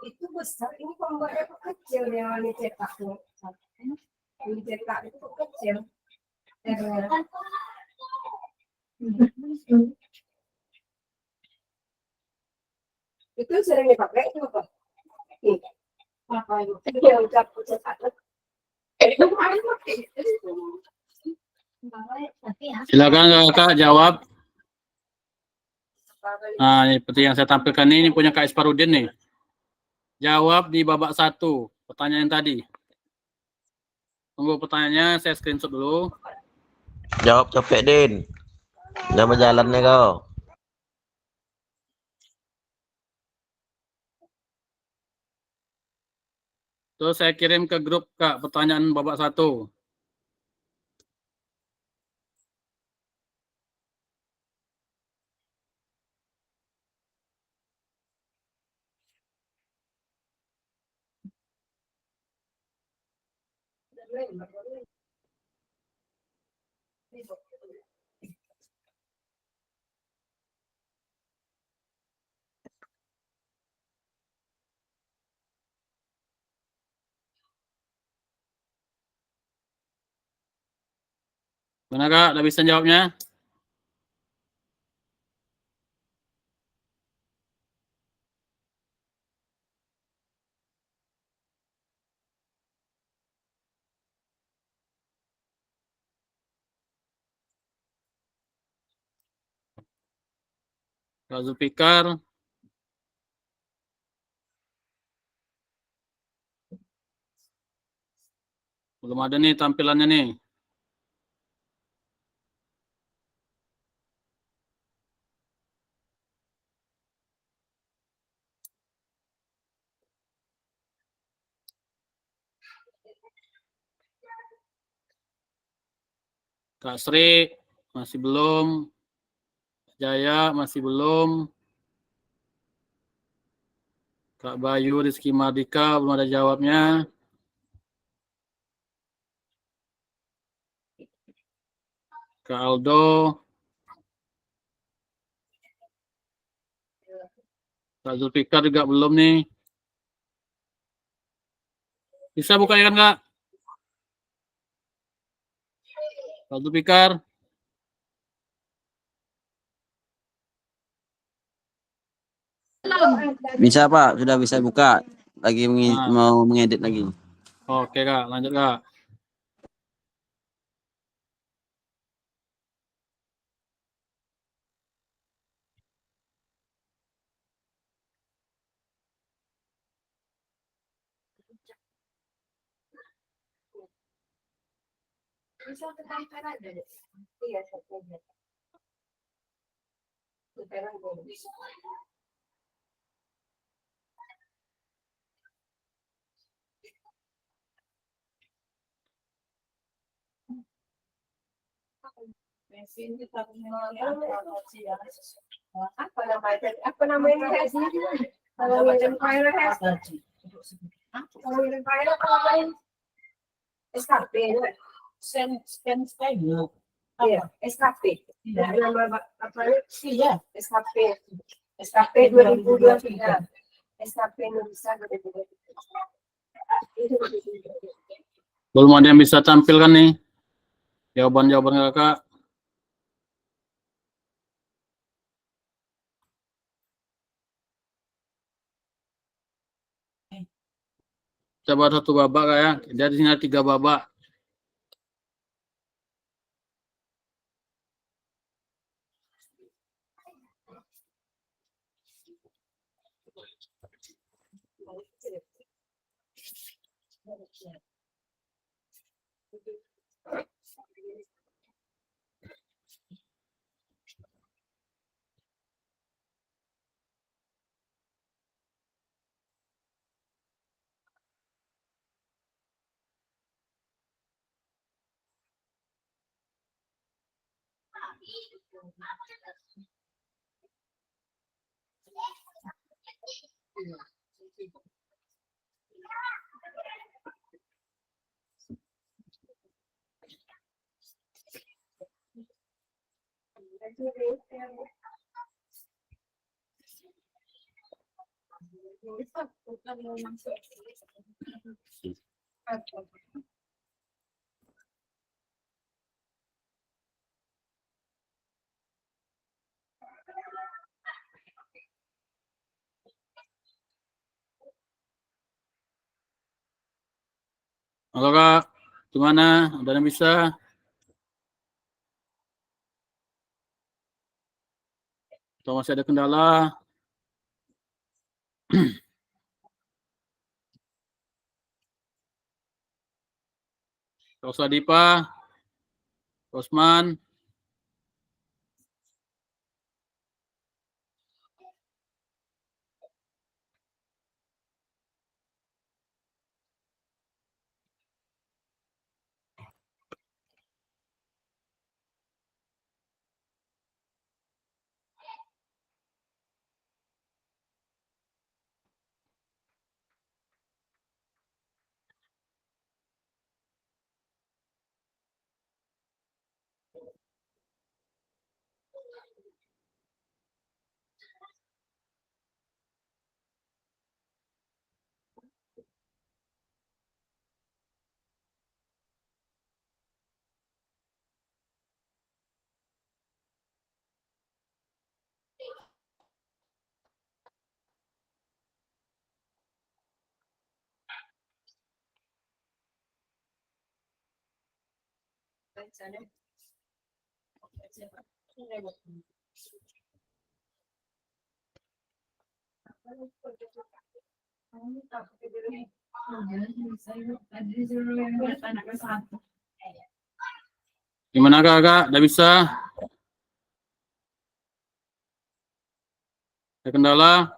Itu besar, ini pembuatnya kecil yang dicetaknya. Yang dicetak itu kecil. Itu sering dipakai itu apa? Apa itu? Yang ucap cetak. Itu kemarin pakai. Silakan kakak jawab. Nah, ini seperti yang saya tampilkan ini punya Kak Isparudin nih. Jawab di babak 1, pertanyaan yang tadi. Tunggu pertanyaannya, saya screenshot dulu. Jawab capek Din. Udah berjalan nih kau. Terus saya kirim ke grup Kak, pertanyaan babak 1. Mana Kak, udah bisa jawabnya? Kak Zulfikar, belum ada nih tampilannya nih. Kak Sri, masih belum. Jaya, masih belum. Kak Bayu, Rizky Mardika, belum ada jawabnya. Kak Aldo, Kak Zulfikar juga belum nih. Bisa buka ya kan Kak? Kak Zulfikar, Bisa Pak, sudah bisa buka. Lagi Nah. mau mengedit lagi. Oke Kak, lanjut Kak. Bisa tekan ada deh. Iya, satu. Sekarang boleh. Apa namanya? Apa namanya? Kalau yang fire has, kalau yang fire apa namanya? SKP. Iya, SKP. Nama apa? Iya, SKP. SKP 2023. SKP Indonesia 2023. Belum ada yang bisa tampilkan nih. Jawaban-jawaban Kakak. Coba satu babak Kak ya. Dari sini ada 3 babak. Halo Kak, gimana? Ada yang bisa? Atau masih ada kendala? Kak Usadipa, Osman, Gimana Kak? Udah bisa? Ada kendala?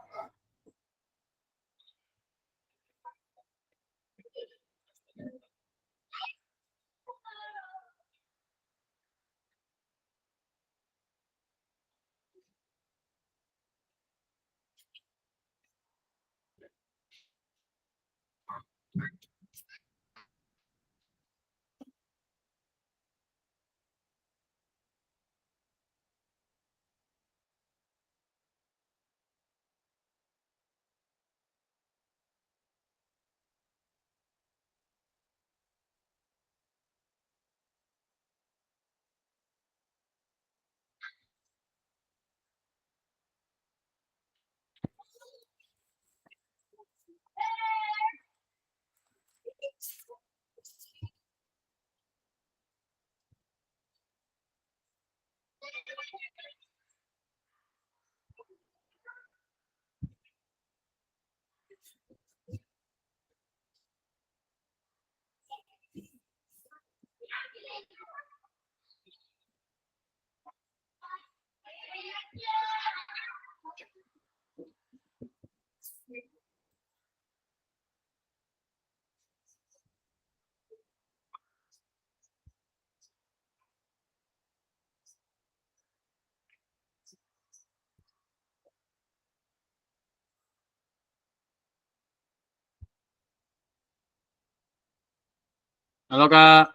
Halo Kak.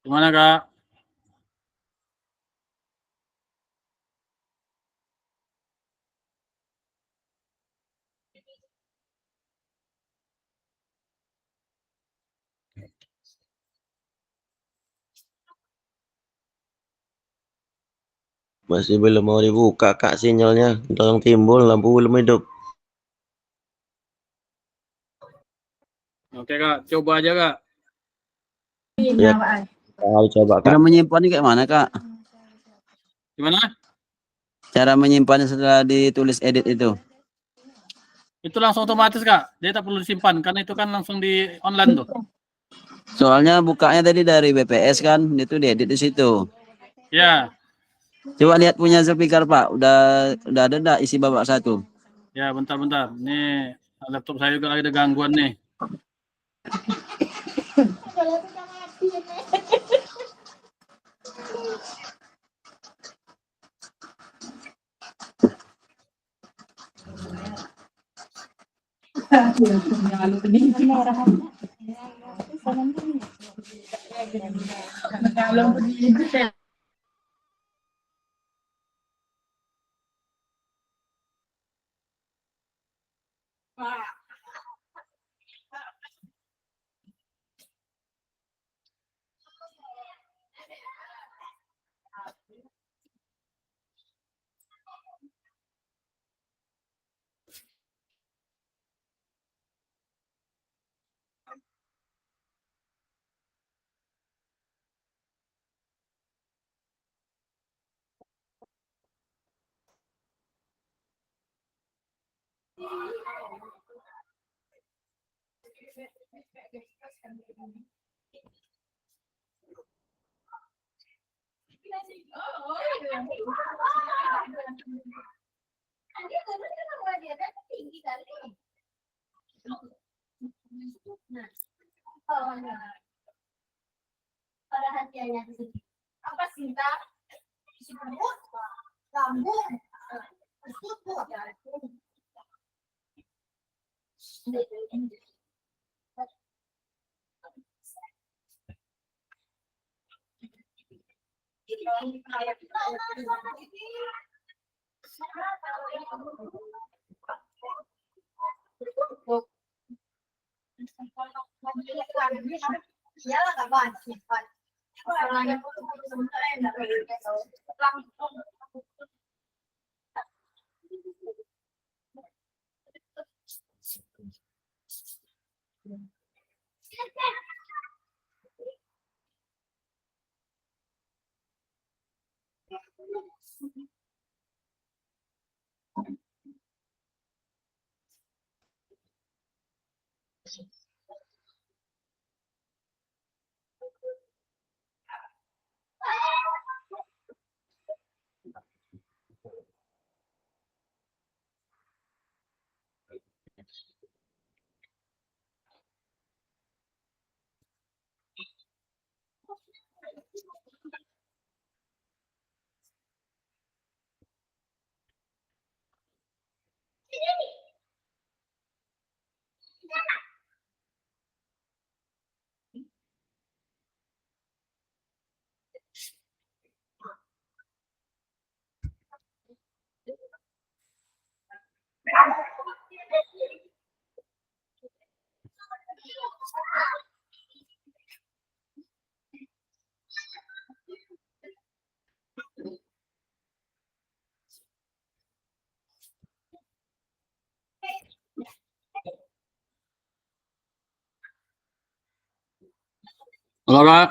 Gimana Kak? Masih belum mau dibuka Kak sinyalnya. Tolong timbul lampu belum hidup. Oke Kak, coba aja Kak. Ya, tahu coba Kak. Cara menyimpannya kayak mana, Kak? Gimana? Cara menyimpannya setelah ditulis edit itu. Itu langsung otomatis Kak. Dia tak perlu disimpan karena itu kan langsung di online tuh. Soalnya bukanya tadi dari BPS kan, itu diedit di situ. Ya, Coba lihat punya Zulfikar, Pak. Udah ada enggak isi babak 1? ya bentar-bentar. Nih laptop saya juga ada gangguan nih. Apa cinta? Lambung. Halo Kak.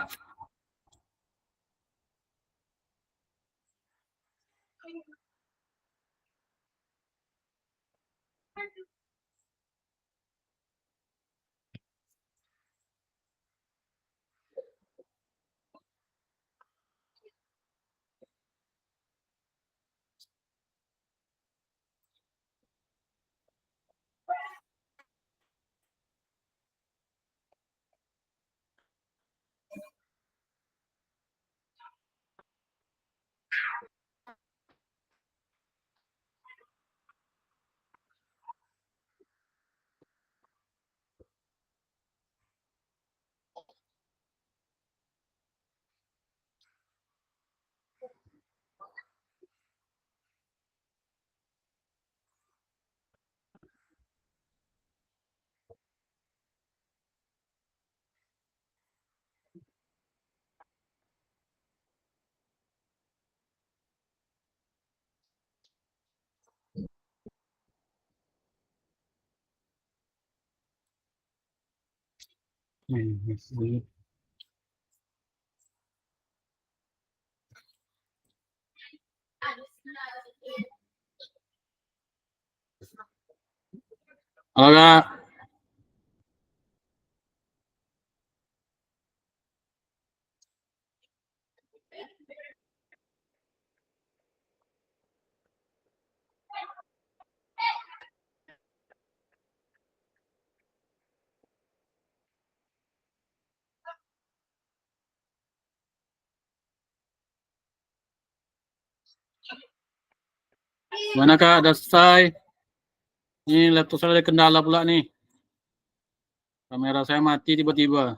Halo Kak. Mana Kak? Udah selesai. Ini laptop saya ada kendala pula nih. Kamera saya mati tiba-tiba.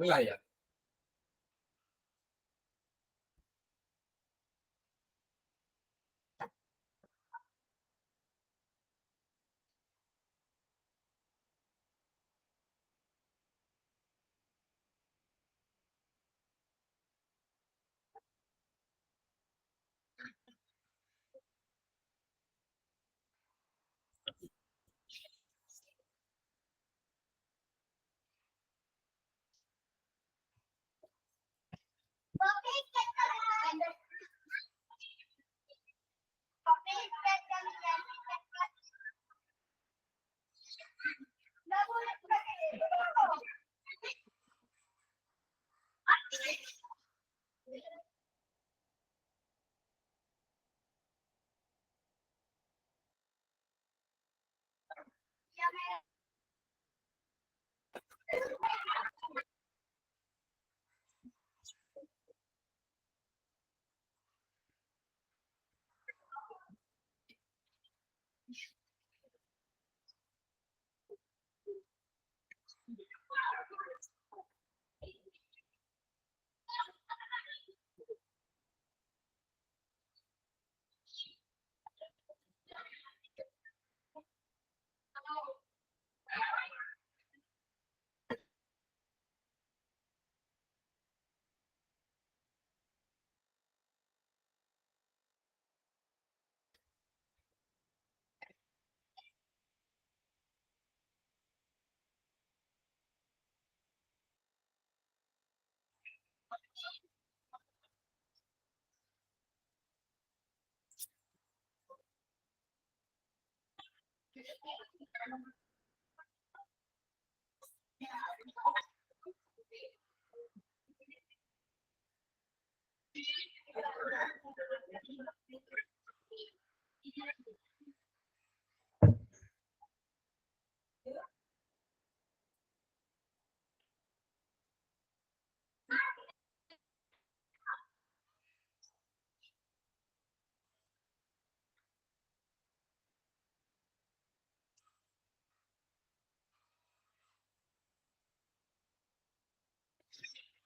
Enggak ya.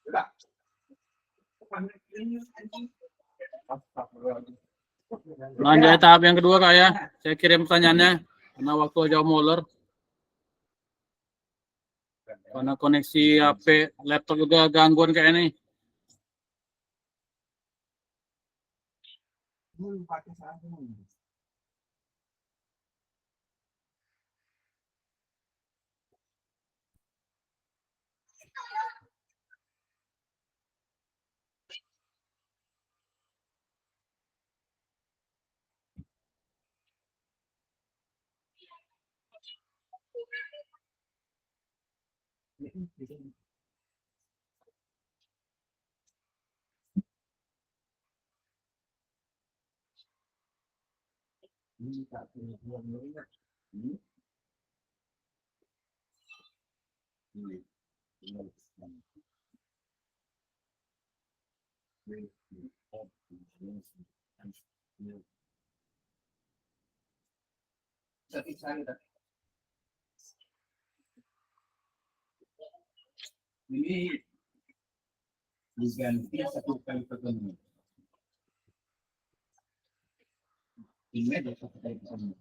Enggak. Lanjut tahap yang kedua Kak ya. Saya kirim pertanyaannya karena waktu jauh molor. Karena koneksi HP laptop juga gangguan kayak ini. Ini diganti satu kali ketemu. Ini ada satu kali ketemu.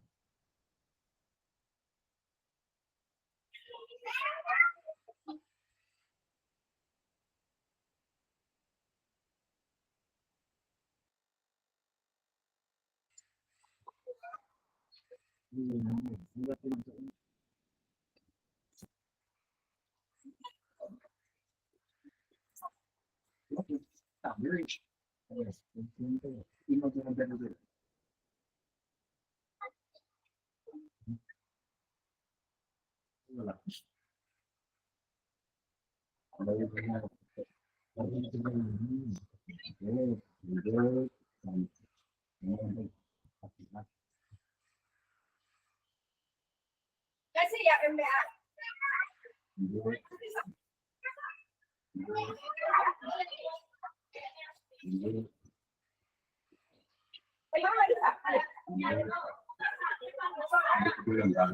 Kasi ya MBA.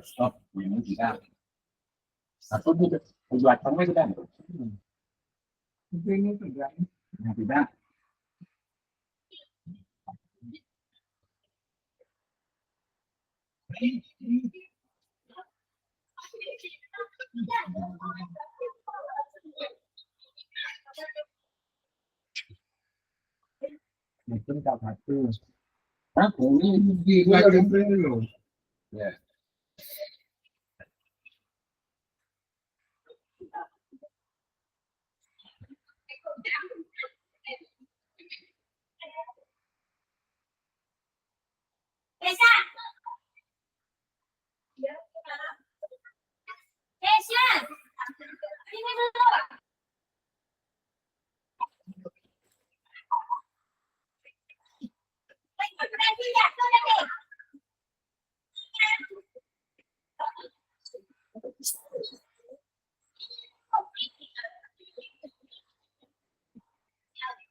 Stop. Satu buat kamu itu kan. Ini tidak. Tidak. Mungkin tak satu. Aku ini di dulu. Ya. Ini dulu.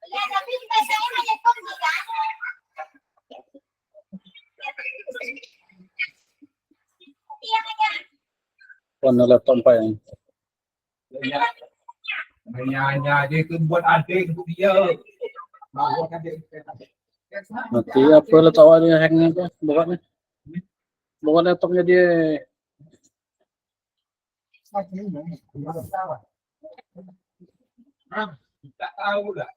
Ya, tapi saya hanya kan? Iya, Ano laptop pa yan? Hanya itu buat adik dia. Buat adik. Nanti apa lah tawa dia hacknya apa? Bukan laptopnya dia. Tak tahu lah.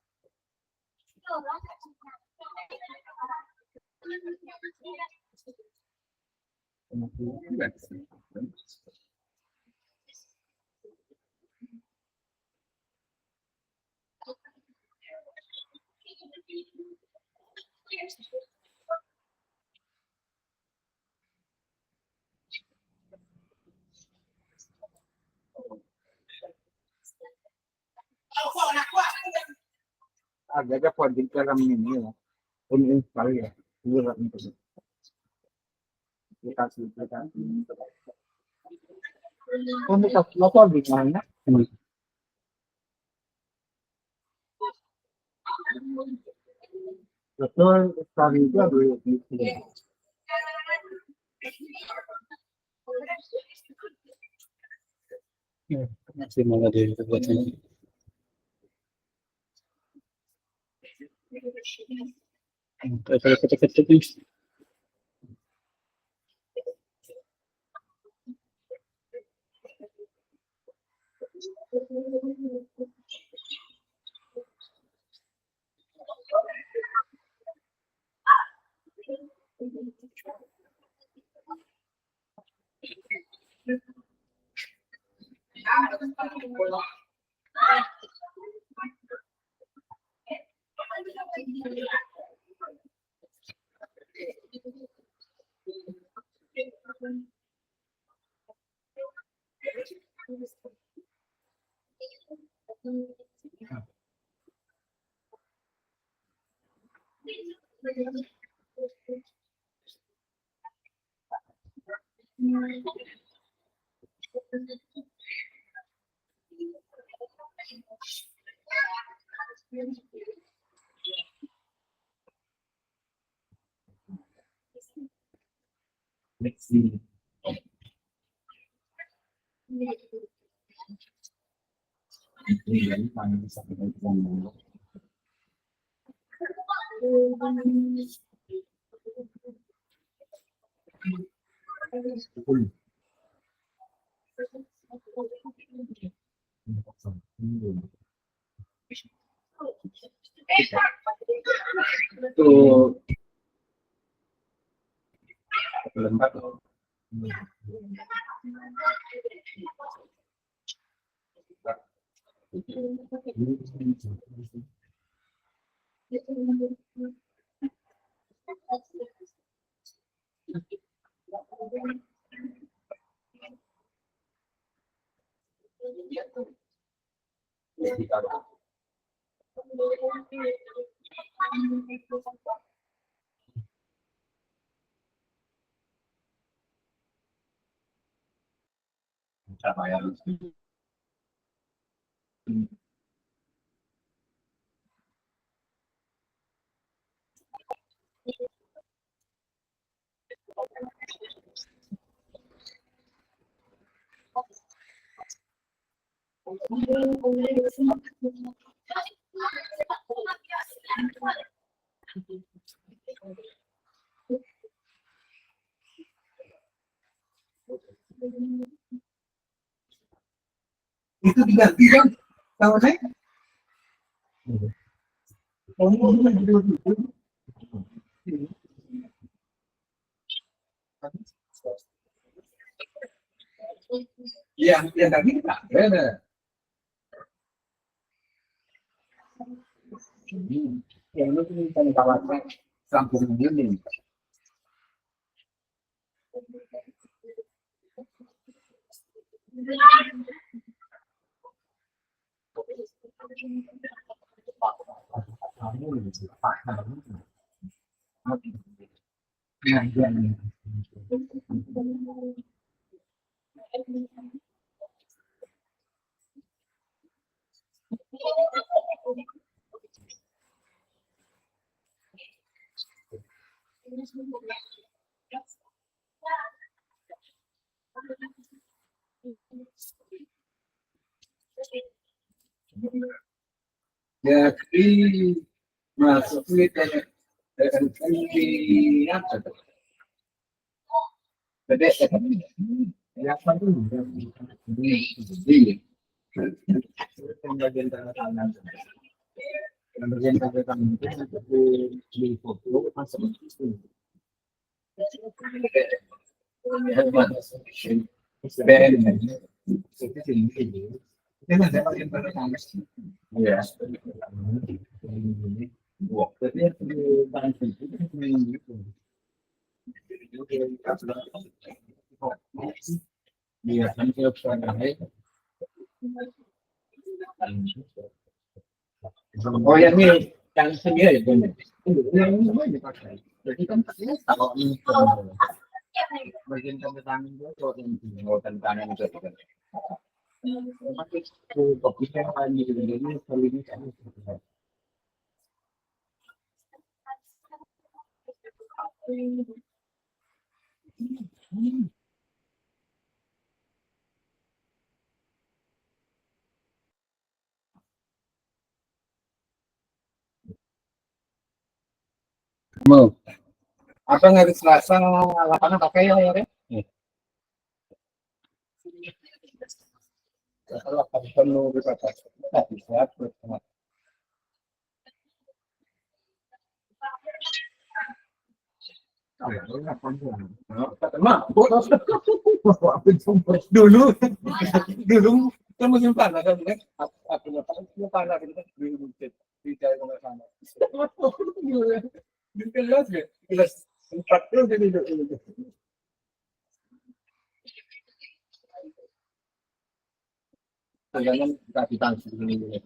Agak pun di dalam ini ya. Ini sekali ya. Dua itu. Kita sih kita. Kamu tak lapor di mana? Betul sekali itu ada di sini. Masih malah dia buat ini. Kalau ketik-ketik nih. Tuh. Lembat. Apa ya? Itu diganti kan? Tahu saya? Iya, yang tadi tak ada. Yang itu kan kawasan Kampung Gini. Jadi masuk ke di apa? Beda ya apa tuh? Di pembagian tanda tangan. Pembagian tanda tangan itu di foto masuk itu. Ya. Iya, kan kita oh ya ini yang sendiri ya Bun? Yang ini semua dipakai. Jadi kan kalau ini bagian tanda tangan itu kalau yang tanda tangan itu kan. Pakai kopinya kan gitu jadi kalau ini kan. Mau apa nggak Selasa lapangan pakai ya ya? Kalau perlu dipakai, bisa. Dulu kan musim panas kan aku panas itu dulu di jalan ke sana. Jelas ya, jelas. Empat puluh jadi itu. Jangan kasih tangsi ini.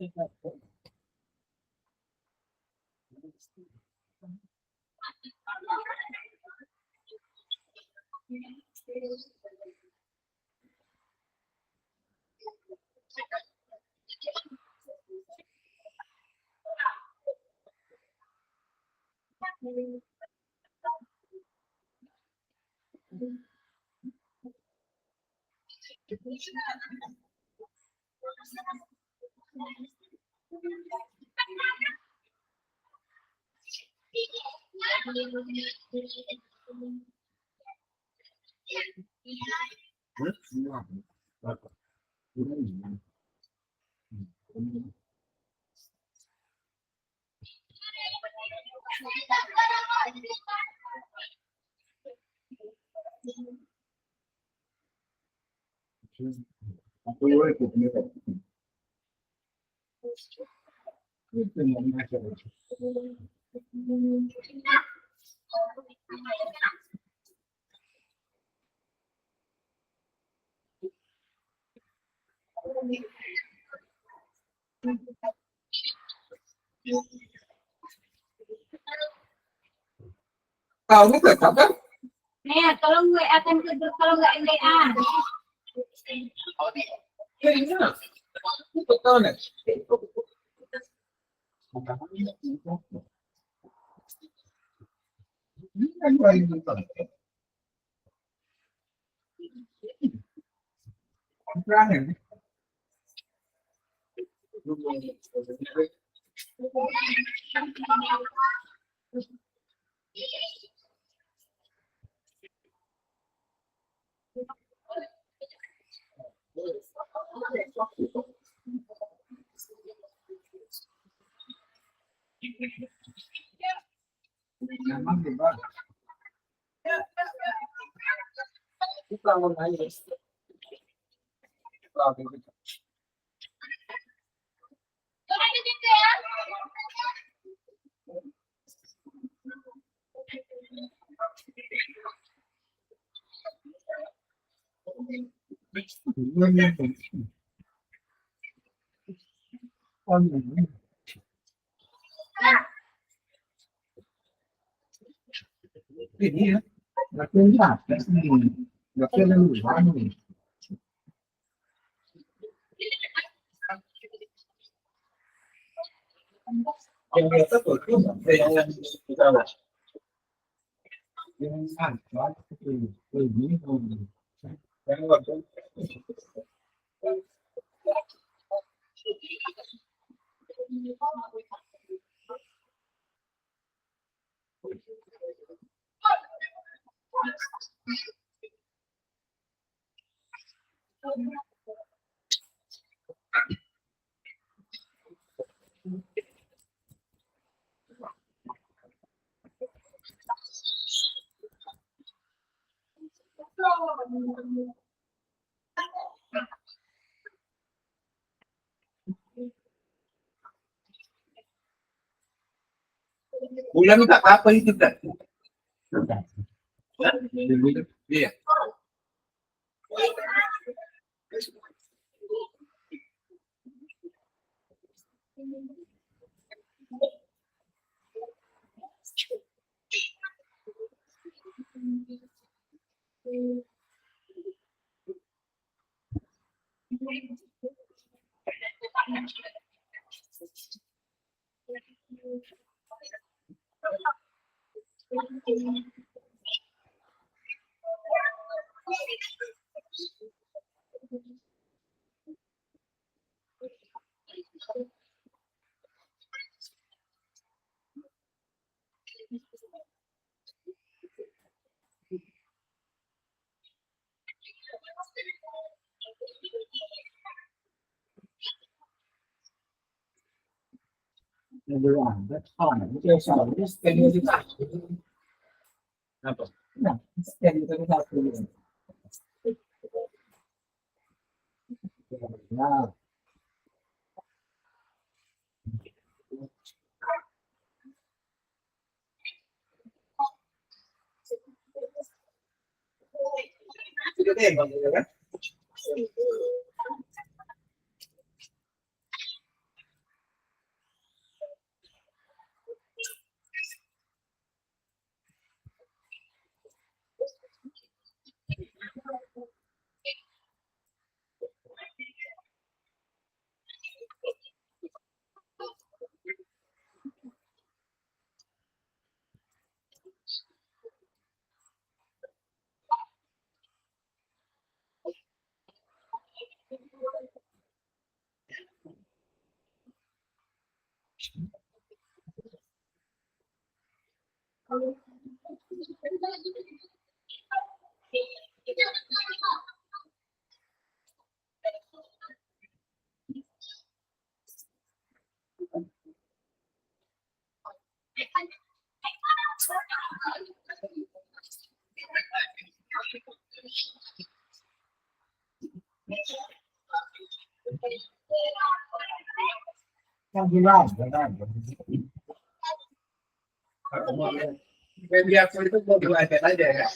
Kau bukan apa? Tolong gue akan ke grup kalau nggak NDA. Iya. Betul nih. Ini ya, nggak kelihatan nih, nggak kelihatan nih. Yang biasa tuh, yang kita lah. Yang santai itu lebih yang waktu bulan tak apa itu kan? Iya. That's fine. It's apa? Nah, scan itu satu. Nah, sudah deh, Bang, ya kan? Yang bilang, benar. Baby aku itu mau dua iPad aja ya.